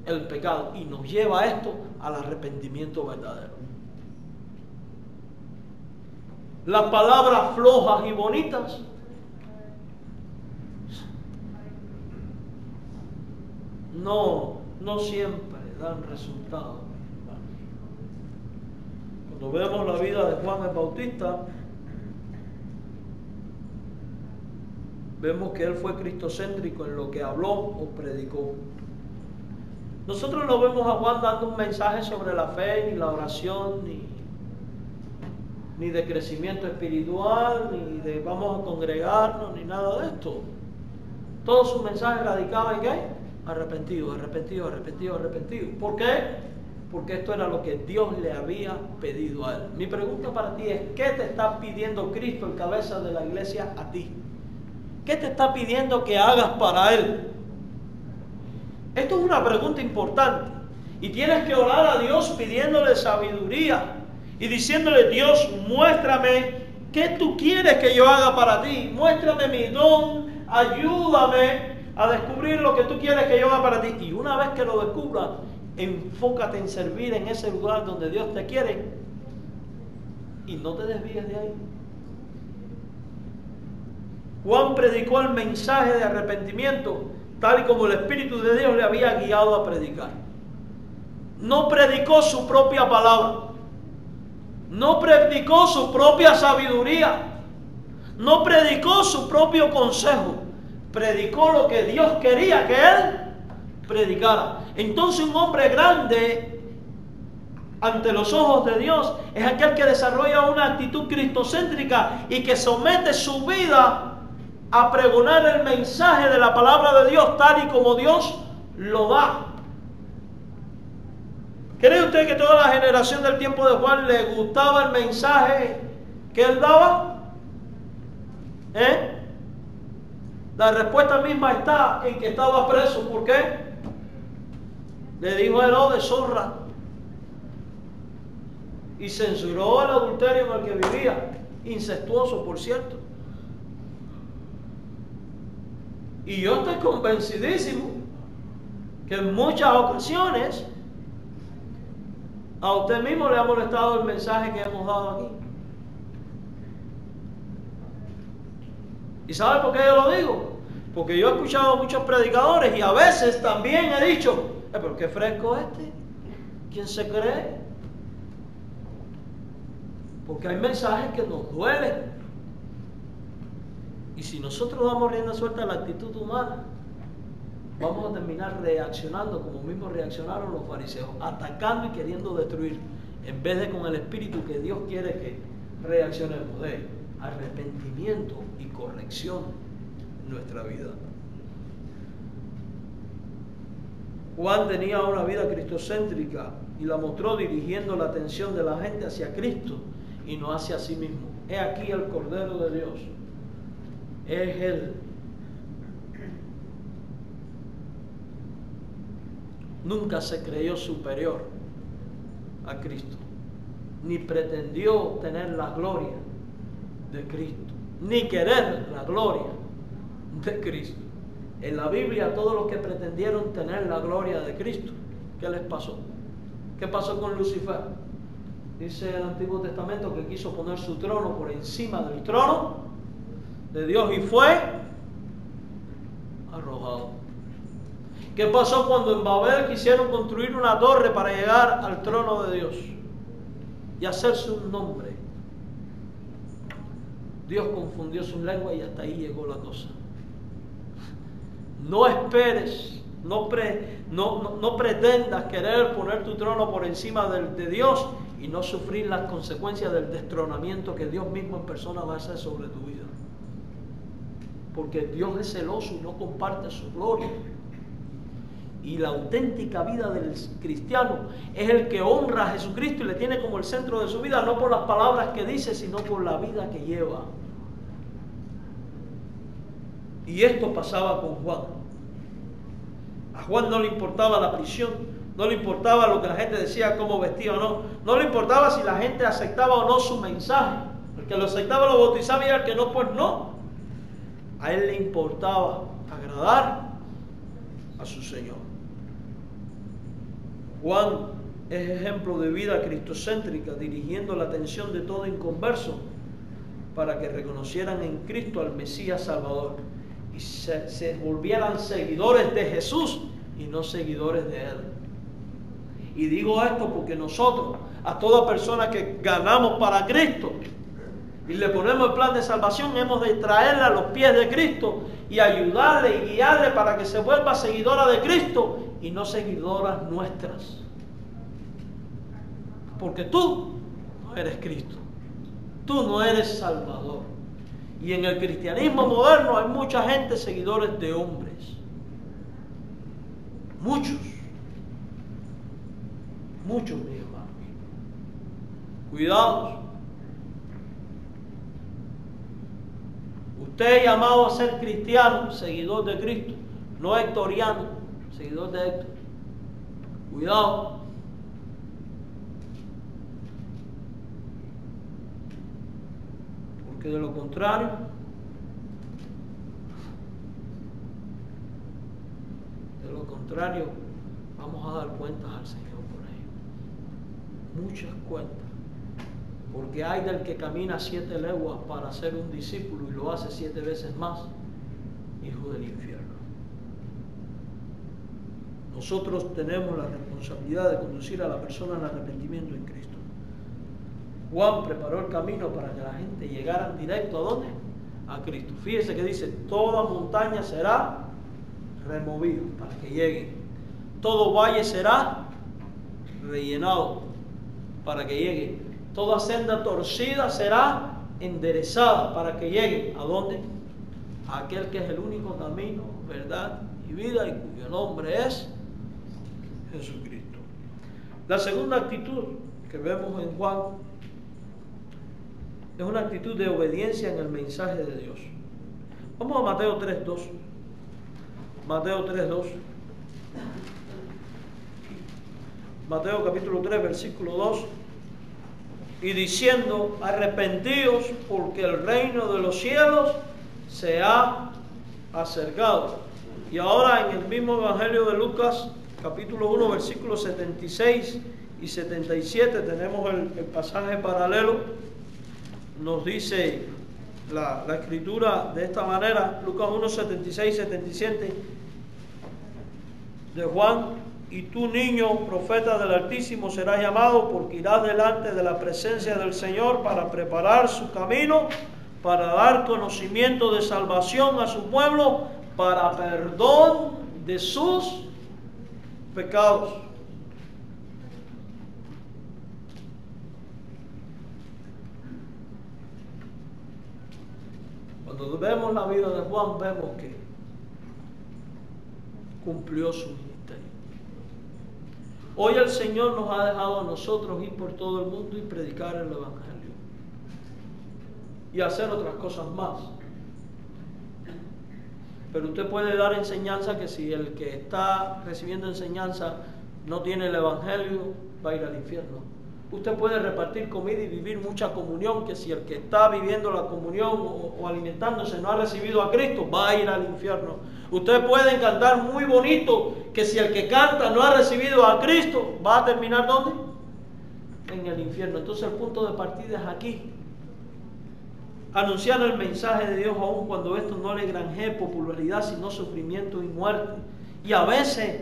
el pecado, y nos lleva a esto al arrepentimiento verdadero. Las palabras flojas y bonitas no siempre dan resultados. Cuando vemos la vida de Juan el Bautista, vemos que él fue cristocéntrico en lo que habló o predicó. Nosotros no vemos a Juan dando un mensaje sobre la fe, ni la oración, ni de crecimiento espiritual, ni de vamos a congregarnos, ni nada de esto. Todo su mensaje radicaba en ¿qué? Arrepentido, arrepentido, arrepentido, arrepentido. ¿Por qué? Porque esto era lo que Dios le había pedido a él. Mi pregunta para ti es, ¿qué te está pidiendo Cristo, el cabeza de la iglesia, a ti? ¿Qué te está pidiendo que hagas para Él? Esto es una pregunta importante. Y tienes que orar a Dios pidiéndole sabiduría y diciéndole, Dios, muéstrame qué tú quieres que yo haga para ti. Muéstrame mi don, ayúdame a descubrir lo que tú quieres que yo haga para ti. Y una vez que lo descubras, enfócate en servir en ese lugar donde Dios te quiere y no te desvíes de ahí. Juan predicó el mensaje de arrepentimiento tal y como el Espíritu de Dios le había guiado a predicar. no predicó su propia palabra, no predicó su propia sabiduría, no predicó su propio consejo, predicó lo que Dios quería que él predicara. Entonces un hombre grande ante los ojos de Dios es aquel que desarrolla una actitud cristocéntrica y que somete su vida a pregonar el mensaje de la palabra de Dios tal y como Dios lo da. ¿Cree usted que toda la generación del tiempo de Juan le gustaba el mensaje que él daba? La respuesta misma está en que estaba preso. ¿Por qué? Le dijo a Herodes: zorra. Y censuró el adulterio en el que vivía, incestuoso, por cierto. Y yo estoy convencidísimo que en muchas ocasiones a usted mismo le ha molestado el mensaje que hemos dado aquí. ¿Y sabe por qué yo lo digo? Porque yo he escuchado a muchos predicadores y a veces también he dicho: pero qué fresco este, ¿quién se cree? Porque hay mensajes que nos duelen. Y si nosotros damos rienda suelta a la actitud humana, vamos a terminar reaccionando como mismos reaccionaron los fariseos, atacando y queriendo destruir, en vez de con el espíritu que Dios quiere que reaccionemos, de arrepentimiento y corrección en nuestra vida. Juan tenía una vida cristocéntrica y la mostró dirigiendo la atención de la gente hacia Cristo y no hacia sí mismo. He aquí el Cordero de Dios. Es Él. Nunca se creyó superior a Cristo, ni pretendió tener la gloria de Cristo, ni querer la gloria de Cristo. En la Biblia, todos los que pretendieron tener la gloria de Cristo, ¿qué les pasó? ¿Qué pasó con Lucifer? Dice el Antiguo Testamento que quiso poner su trono por encima del trono de Dios y fue arrojado. ¿Qué pasó cuando en Babel quisieron construir una torre para llegar al trono de Dios y hacerse un nombre? Dios confundió su lengua y hasta ahí llegó la cosa. No esperes, no pretendas querer poner tu trono por encima de Dios y no sufrir las consecuencias del destronamiento que Dios mismo en persona va a hacer sobre tu vida. Porque Dios es celoso y no comparte su gloria. Y la auténtica vida del cristiano es el que honra a Jesucristo y le tiene como el centro de su vida, no por las palabras que dice, sino por la vida que lleva. Y esto pasaba con Juan. A Juan no le importaba la prisión, no le importaba lo que la gente decía, cómo vestía o no, no le importaba si la gente aceptaba o no su mensaje. El que lo aceptaba lo bautizaba y el que no, pues no. A él le importaba agradar a su Señor. Juan es ejemplo de vida cristocéntrica, dirigiendo la atención de todo inconverso para que reconocieran en Cristo al Mesías Salvador y se volvieran seguidores de Jesús y no seguidores de Él. Y digo esto porque nosotros, a toda persona que ganamos para Cristo y le ponemos el plan de salvación, hemos de traerla a los pies de Cristo y ayudarle y guiarle para que se vuelva seguidora de Cristo y no seguidoras nuestras. Porque tú no eres Cristo, tú no eres Salvador. Y en el cristianismo moderno hay mucha gente seguidores de hombres. Muchos, mis hermanos. Cuidados. Usted es llamado a ser cristiano, seguidor de Cristo, no hectoriano, seguidor de Héctor. Cuidado. Porque de lo contrario, vamos a dar cuentas al Señor por ello. Muchas cuentas. Porque hay del que camina 7 leguas para ser un discípulo y lo hace 7 veces más, hijo del infierno. nosotros tenemos la responsabilidad de conducir a la persona al arrepentimiento en Cristo. Juan preparó el camino para que la gente llegara directo ¿a dónde? A Cristo. Fíjese que dice, toda montaña será removida para que lleguen. Todo valle será rellenado para que lleguen. Toda senda torcida será enderezada para que lleguen. ¿A dónde? A aquel que es el único camino, verdad y vida, y cuyo nombre es Jesucristo. La segunda actitud que vemos en Juan es una actitud de obediencia en el mensaje de Dios. Vamos a Mateo 3:2. Mateo 3:2. Mateo capítulo 3, versículo 2. Y diciendo, arrepentíos porque el reino de los cielos se ha acercado. Y ahora en el mismo Evangelio de Lucas, capítulo 1, versículos 76 y 77, tenemos el pasaje paralelo. Nos dice la escritura de esta manera, Lucas 1, 76 y 77, de Juan: y tú, niño, profeta del Altísimo, serás llamado, porque irás delante de la presencia del Señor para preparar su camino, para dar conocimiento de salvación a su pueblo, para perdón de sus pecados. Cuando vemos la vida de Juan, vemos que cumplió su ministerio. Hoy el Señor nos ha dejado a nosotros ir por todo el mundo y predicar el Evangelio y hacer otras cosas más. Pero usted puede dar enseñanza que si el que está recibiendo enseñanza no tiene el Evangelio, va a ir al infierno. Usted puede repartir comida y vivir mucha comunión, que si el que está viviendo la comunión o alimentándose no ha recibido a Cristo, va a ir al infierno. Usted puede cantar muy bonito, que si el que canta no ha recibido a Cristo, va a terminar ¿dónde? En el infierno. Entonces el punto de partida es aquí. Anunciar el mensaje de Dios aun cuando esto no le granjee popularidad, sino sufrimiento y muerte. Y a veces,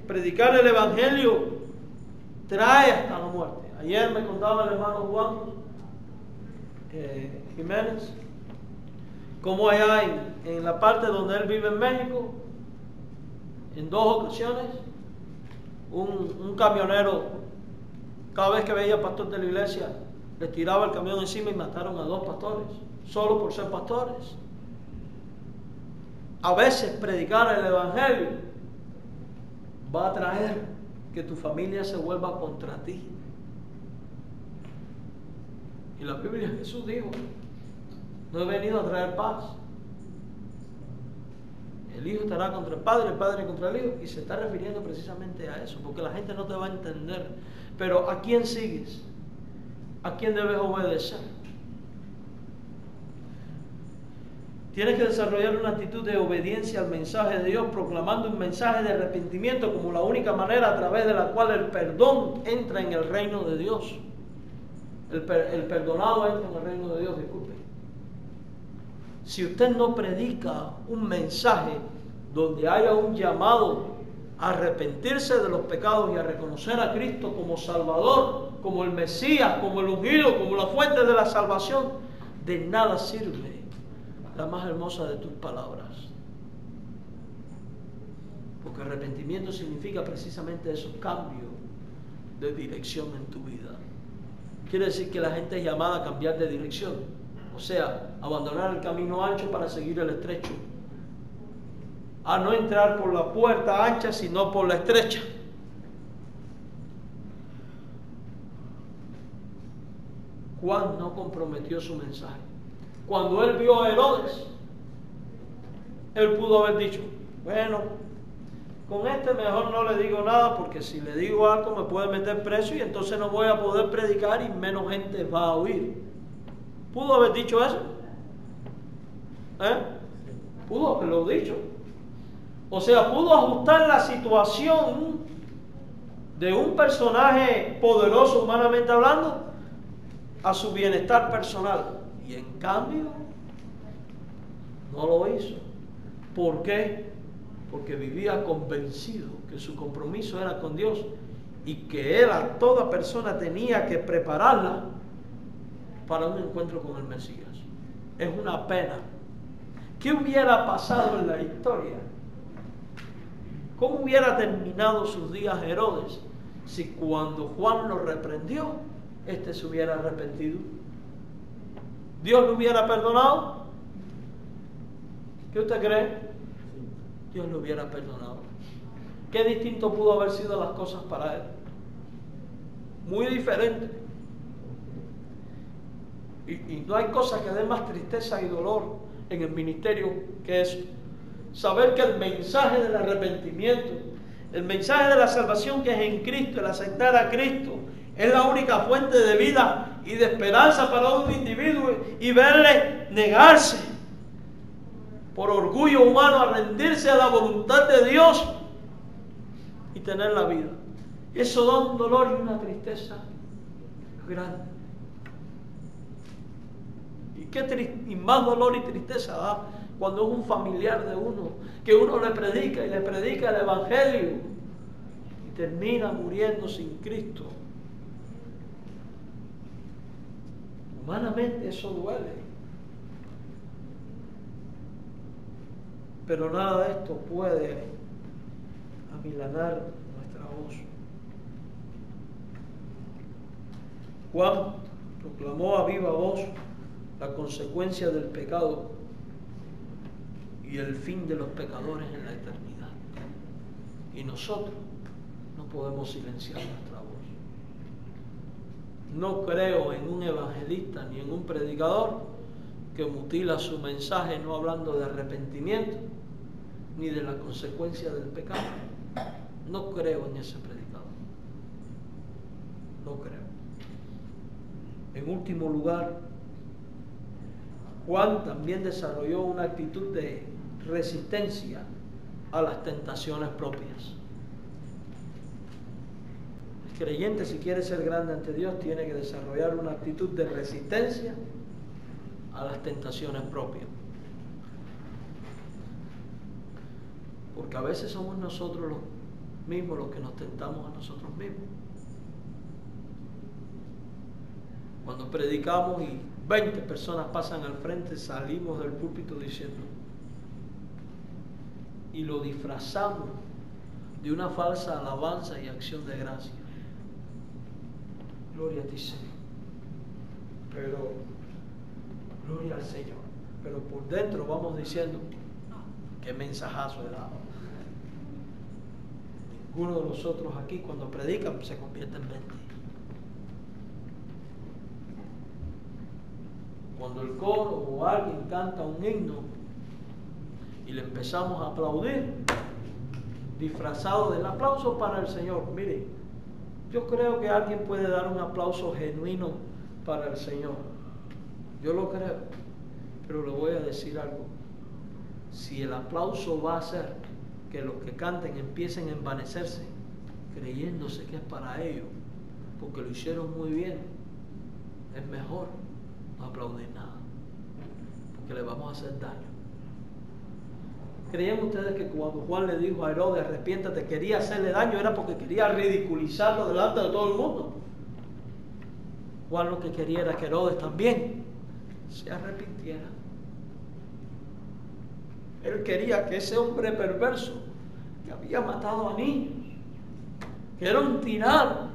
predicar el Evangelio trae hasta la muerte. Ayer me contaba el hermano Juan Jiménez cómo allá en la parte donde él vive en México, en 2 ocasiones, un camionero, cada vez que veía al pastor de la iglesia, les tiraba el camión encima y mataron a 2 pastores, solo por ser pastores. A veces predicar el Evangelio va a traer que tu familia se vuelva contra ti. Y la Biblia, Jesús dijo, no he venido a traer paz. El hijo estará contra el padre contra el hijo, y se está refiriendo precisamente a eso, porque la gente no te va a entender. Pero ¿a quién sigues? ¿A quién debes obedecer? Tienes que desarrollar una actitud de obediencia al mensaje de Dios, proclamando un mensaje de arrepentimiento como la única manera a través de la cual el perdón entra en el reino de Dios. El perdonado entra en el reino de Dios, disculpe. Si usted no predica un mensaje donde haya un llamado a arrepentirse de los pecados y a reconocer a Cristo como Salvador, como el Mesías, como el ungido, como la fuente de la salvación, de nada sirve la más hermosa de tus palabras. Porque arrepentimiento significa precisamente esos cambios de dirección en tu vida. Quiere decir que la gente es llamada a cambiar de dirección, o sea, abandonar el camino ancho para seguir el estrecho, a no entrar por la puerta ancha sino por la estrecha. Juan no comprometió su mensaje. Cuando él vio a Herodes, él pudo haber dicho, bueno, con este mejor no le digo nada, porque si le digo algo me puede meter preso y entonces no voy a poder predicar y menos gente va a oír. ¿Pudo haber dicho eso? Pudo haberlo dicho. O sea, pudo ajustar la situación de un personaje poderoso humanamente hablando a su bienestar personal. Y en cambio, no lo hizo. ¿Por qué? porque vivía convencido que su compromiso era con Dios y que él a toda persona tenía que prepararla para un encuentro con el Mesías. Es una pena. ¿Qué hubiera pasado en la historia? ¿Cómo hubiera terminado sus días Herodes si cuando Juan lo reprendió, éste se hubiera arrepentido? ¿Dios lo hubiera perdonado? ¿Qué usted cree? Dios lo hubiera perdonado. ¿Qué distinto pudo haber sido las cosas para él? Muy diferente. Y no hay cosa que dé más tristeza y dolor en el ministerio que eso. Saber que el mensaje del arrepentimiento, el mensaje de la salvación que es en Cristo, el aceptar a Cristo, es la única fuente de vida y de esperanza para un individuo, y verle negarse por orgullo humano a rendirse a la voluntad de Dios y tener la vida. Eso da un dolor y una tristeza grande. Y más dolor y tristeza da cuando es un familiar de uno, que uno le predica y le predica el Evangelio y termina muriendo sin Cristo. Humanamente eso duele. Pero nada de esto puede amilanar nuestra voz. Juan proclamó a viva voz la consecuencia del pecado y el fin de los pecadores en la eternidad. Y nosotros no podemos silenciar nuestra voz. No creo en un evangelista ni en un predicador que mutila su mensaje no hablando de arrepentimiento ni de la consecuencia del pecado. No creo en ese predicador. No creo. En último lugar, Juan también desarrolló una actitud de resistencia a las tentaciones propias. El creyente, si quiere ser grande ante Dios, tiene que desarrollar una actitud de resistencia a las tentaciones propias. Porque a veces somos nosotros los mismos los que nos tentamos a nosotros mismos. Cuando predicamos y 20 personas pasan al frente, salimos del púlpito diciendo, y lo disfrazamos de una falsa alabanza y acción de gracia. Gloria a ti, Señor. Pero, gloria al Señor. Pero por dentro vamos diciendo, qué mensajazo he dado. Ninguno de nosotros aquí cuando predican se convierte en 20. Cuando el coro o alguien canta un himno y le empezamos a aplaudir, disfrazado del aplauso para el Señor. Mire, yo creo que alguien puede dar un aplauso genuino para el Señor. Yo lo creo, pero le voy a decir algo. Si el aplauso va a hacer que los que canten empiecen a envanecerse, creyéndose que es para ellos, porque lo hicieron muy bien, es mejor no aplaudir nada, porque le vamos a hacer daño. ¿Creían ustedes que cuando Juan le dijo a Herodes, arrepiéntate, quería hacerle daño? Era porque quería ridiculizarlo delante de todo el mundo. Juan lo que quería era que Herodes también se arrepintiera. Él quería que ese hombre perverso que había matado a niños, que era un tirano,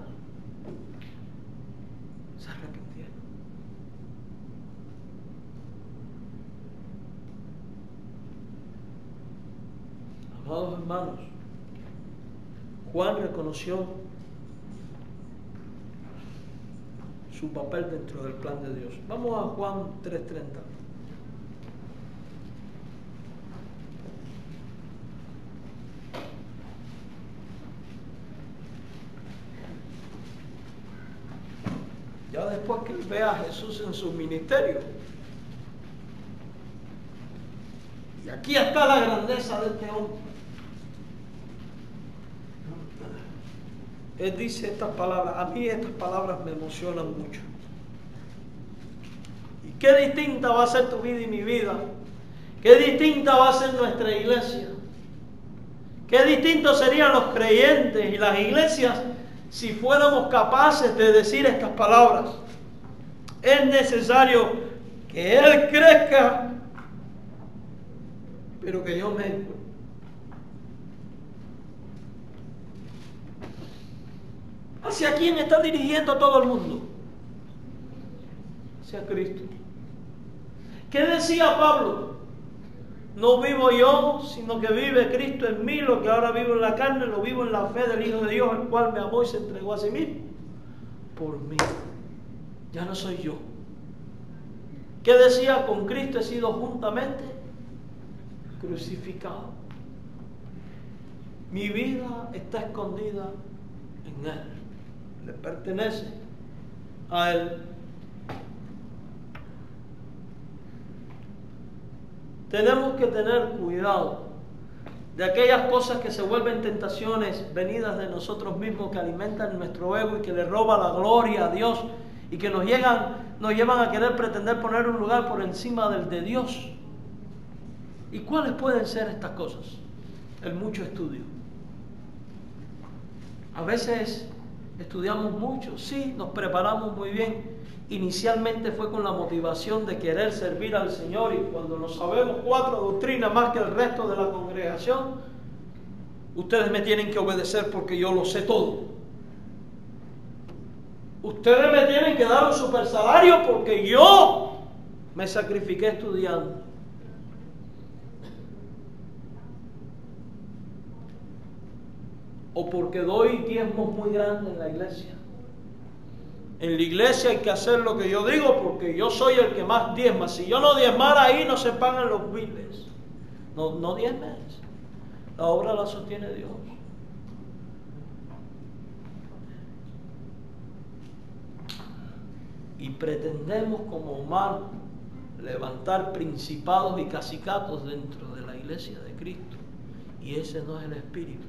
se arrepintiera. Amados hermanos, Juan reconoció su papel dentro del plan de Dios. Vamos a Juan 3:30. Ya después que él ve a Jesús en su ministerio. Y aquí está la grandeza de este hombre. Él dice estas palabras. A mí estas palabras me emocionan mucho. ¿Y qué distinta va a ser tu vida y mi vida? ¿Qué distinta va a ser nuestra iglesia? Qué distintos serían los creyentes y las iglesias si fuéramos capaces de decir estas palabras. Es necesario que Él crezca, pero que yo mengue. ¿Hacia quién está dirigiendo todo el mundo? Hacia Cristo. ¿Qué decía Pablo? No vivo yo, sino que vive Cristo en mí. Lo que ahora vivo en la carne, lo vivo en la fe del Hijo de Dios, el cual me amó y se entregó a sí mismo por mí. Ya no soy yo. ¿Qué decía? Con Cristo he sido juntamente crucificado. Mi vida está escondida en Él. Le pertenece a Él. Tenemos que tener cuidado de aquellas cosas que se vuelven tentaciones venidas de nosotros mismos, que alimentan nuestro ego y que le roba la gloria a Dios y que nos llevan a querer pretender poner un lugar por encima del de Dios. ¿Y cuáles pueden ser estas cosas? El mucho estudio. A veces estudiamos mucho, sí, nos preparamos muy bien. Inicialmente fue con la motivación de querer servir al Señor, y cuando nos sabemos 4 doctrinas más que el resto de la congregación, ustedes me tienen que obedecer porque yo lo sé todo. Ustedes me tienen que dar un super salario porque yo me sacrifiqué estudiando. O porque doy diezmos muy grandes en la iglesia. En la iglesia hay que hacer lo que yo digo porque yo soy el que más diezma. Si yo no diezmara, ahí no se pagan los biles. No diezmes. La obra la sostiene Dios. Y pretendemos como humanos levantar principados y cacicatos dentro de la iglesia de Cristo. Y ese no es el espíritu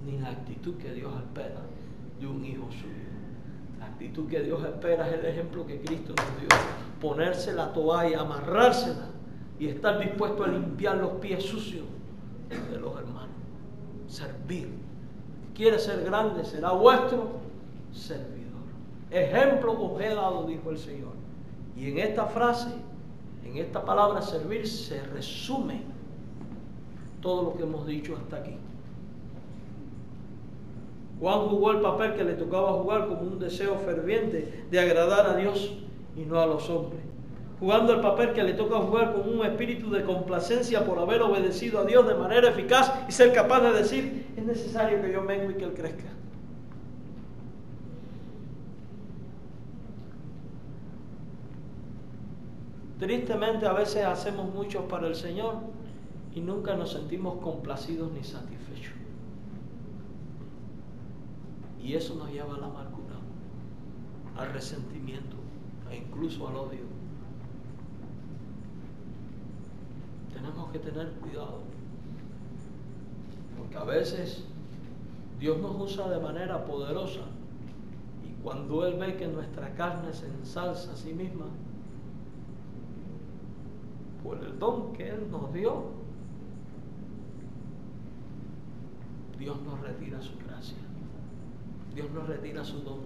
ni la actitud que Dios espera de un hijo suyo. La actitud que Dios espera es el ejemplo que Cristo nos dio. Ponerse la toalla, amarrársela y estar dispuesto a limpiar los pies sucios de los hermanos. Servir. Quiere ser grande, será vuestro servidor. Ejemplo os he dado, dijo el Señor. Y en esta frase, en esta palabra servir, se resume todo lo que hemos dicho hasta aquí. Juan jugó el papel que le tocaba jugar como un deseo ferviente de agradar a Dios y no a los hombres. Jugando el papel que le toca jugar con un espíritu de complacencia por haber obedecido a Dios de manera eficaz y ser capaz de decir, es necesario que yo mengue y que Él crezca. Tristemente a veces hacemos mucho para el Señor y nunca nos sentimos complacidos ni satisfechos. Y eso nos lleva a la amargura, al resentimiento e incluso al odio. Tenemos que tener cuidado, porque a veces Dios nos usa de manera poderosa y cuando Él ve que nuestra carne se ensalza a sí misma por el don que Él nos dio, Dios nos retira su gracia. Dios nos retira su don.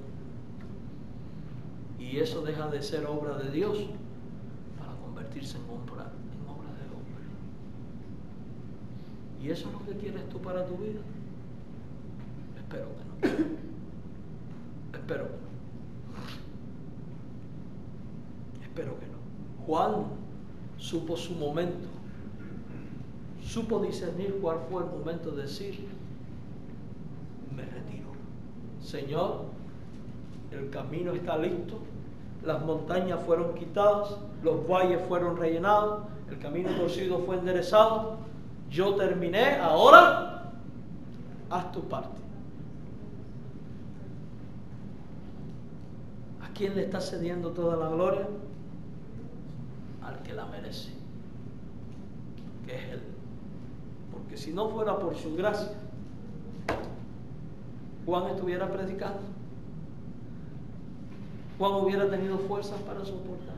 Y eso deja de ser obra de Dios para convertirse en obra de hombre. ¿Y eso es lo que quieres tú para tu vida? Espero que no. Espero que no. Espero que no. Juan supo su momento. Supo discernir cuál fue el momento de decir, me retiro. Señor, el camino está listo, las montañas fueron quitadas, los valles fueron rellenados, el camino torcido fue enderezado, yo terminé, ahora haz tu parte. ¿A quién le está cediendo toda la gloria? Al que la merece, que es Él. Porque si no fuera por su gracia, Juan estuviera predicando. Juan hubiera tenido fuerzas para soportar.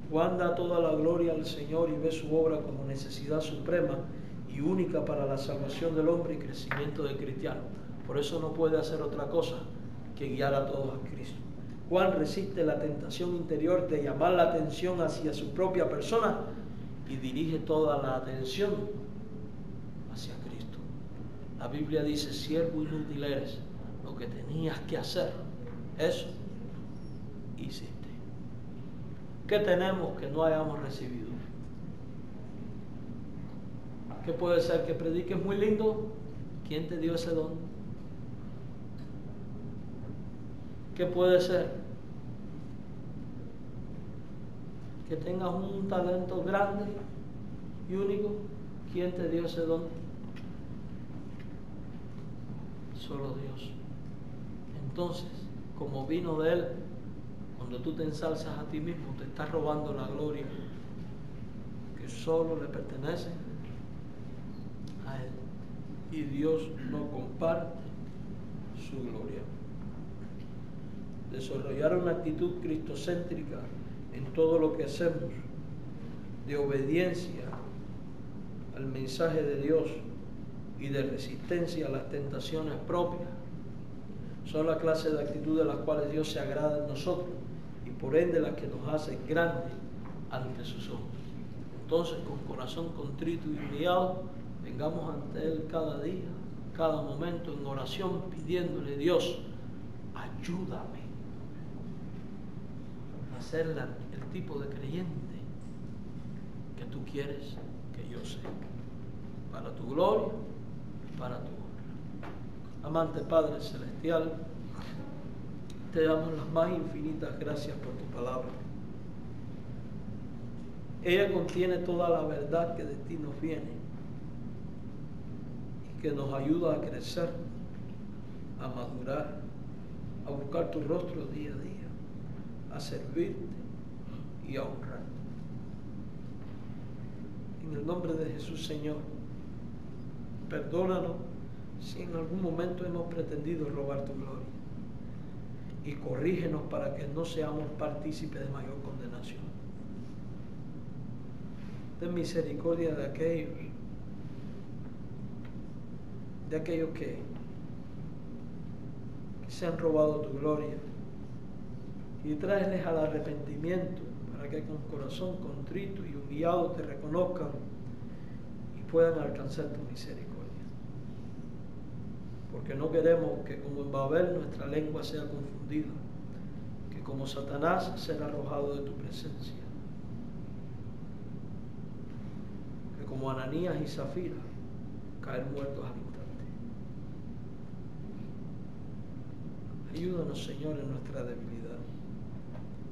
Juan da toda la gloria al Señor y ve su obra como necesidad suprema y única para la salvación del hombre y crecimiento del cristiano. Por eso no puede hacer otra cosa que guiar a todos a Cristo. Juan resiste la tentación interior de llamar la atención hacia su propia persona y dirige toda la atención hacia Cristo. La Biblia dice: siervo inútil eres, lo que tenías que hacer, eso hiciste. ¿Qué tenemos que no hayamos recibido? ¿Qué puede ser? Que prediques muy lindo. ¿Quién te dio ese don? ¿Qué puede ser? Que tengas un talento grande y único. ¿Quién te dio ese don? Solo Dios. Entonces, como vino de Él, cuando tú te ensalzas a ti mismo, te estás robando la gloria que solo le pertenece a Él. Y Dios no comparte su gloria. Desarrollar una actitud cristocéntrica en todo lo que hacemos, de obediencia al mensaje de Dios y de resistencia a las tentaciones propias, son la clase de actitud de las cuales Dios se agrada en nosotros y por ende las que nos hacen grandes ante sus ojos. Entonces, con corazón contrito y humillado, vengamos ante Él cada día, cada momento en oración, pidiéndole: Dios, ayúdame a ser el tipo de creyente que tú quieres que yo sea, para tu gloria, para tu honra. Amante Padre Celestial, te damos las más infinitas gracias por tu palabra. Ella contiene toda la verdad que de ti nos viene y que nos ayuda a crecer, a madurar, a buscar tu rostro día a día, a servirte y a honrarte. En el nombre de Jesús, Señor, perdónanos si en algún momento hemos pretendido robar tu gloria, y corrígenos para que no seamos partícipes de mayor condenación. Ten misericordia de aquellos que se han robado tu gloria, y tráeles al arrepentimiento para que con corazón contrito y humillado te reconozcan y puedan alcanzar tu misericordia. Porque no queremos que como en Babel nuestra lengua sea confundida, que como Satanás sea arrojado de tu presencia, que como Ananías y Zafira caer muertos al instante. Ayúdanos, Señor, en nuestra debilidad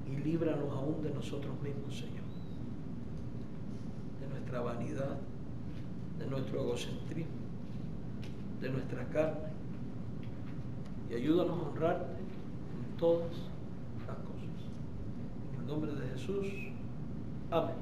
y líbranos aún de nosotros mismos, Señor, de nuestra vanidad, de nuestro egocentrismo, de nuestra carne, y ayúdanos a honrarte en todas las cosas. En el nombre de Jesús, amén.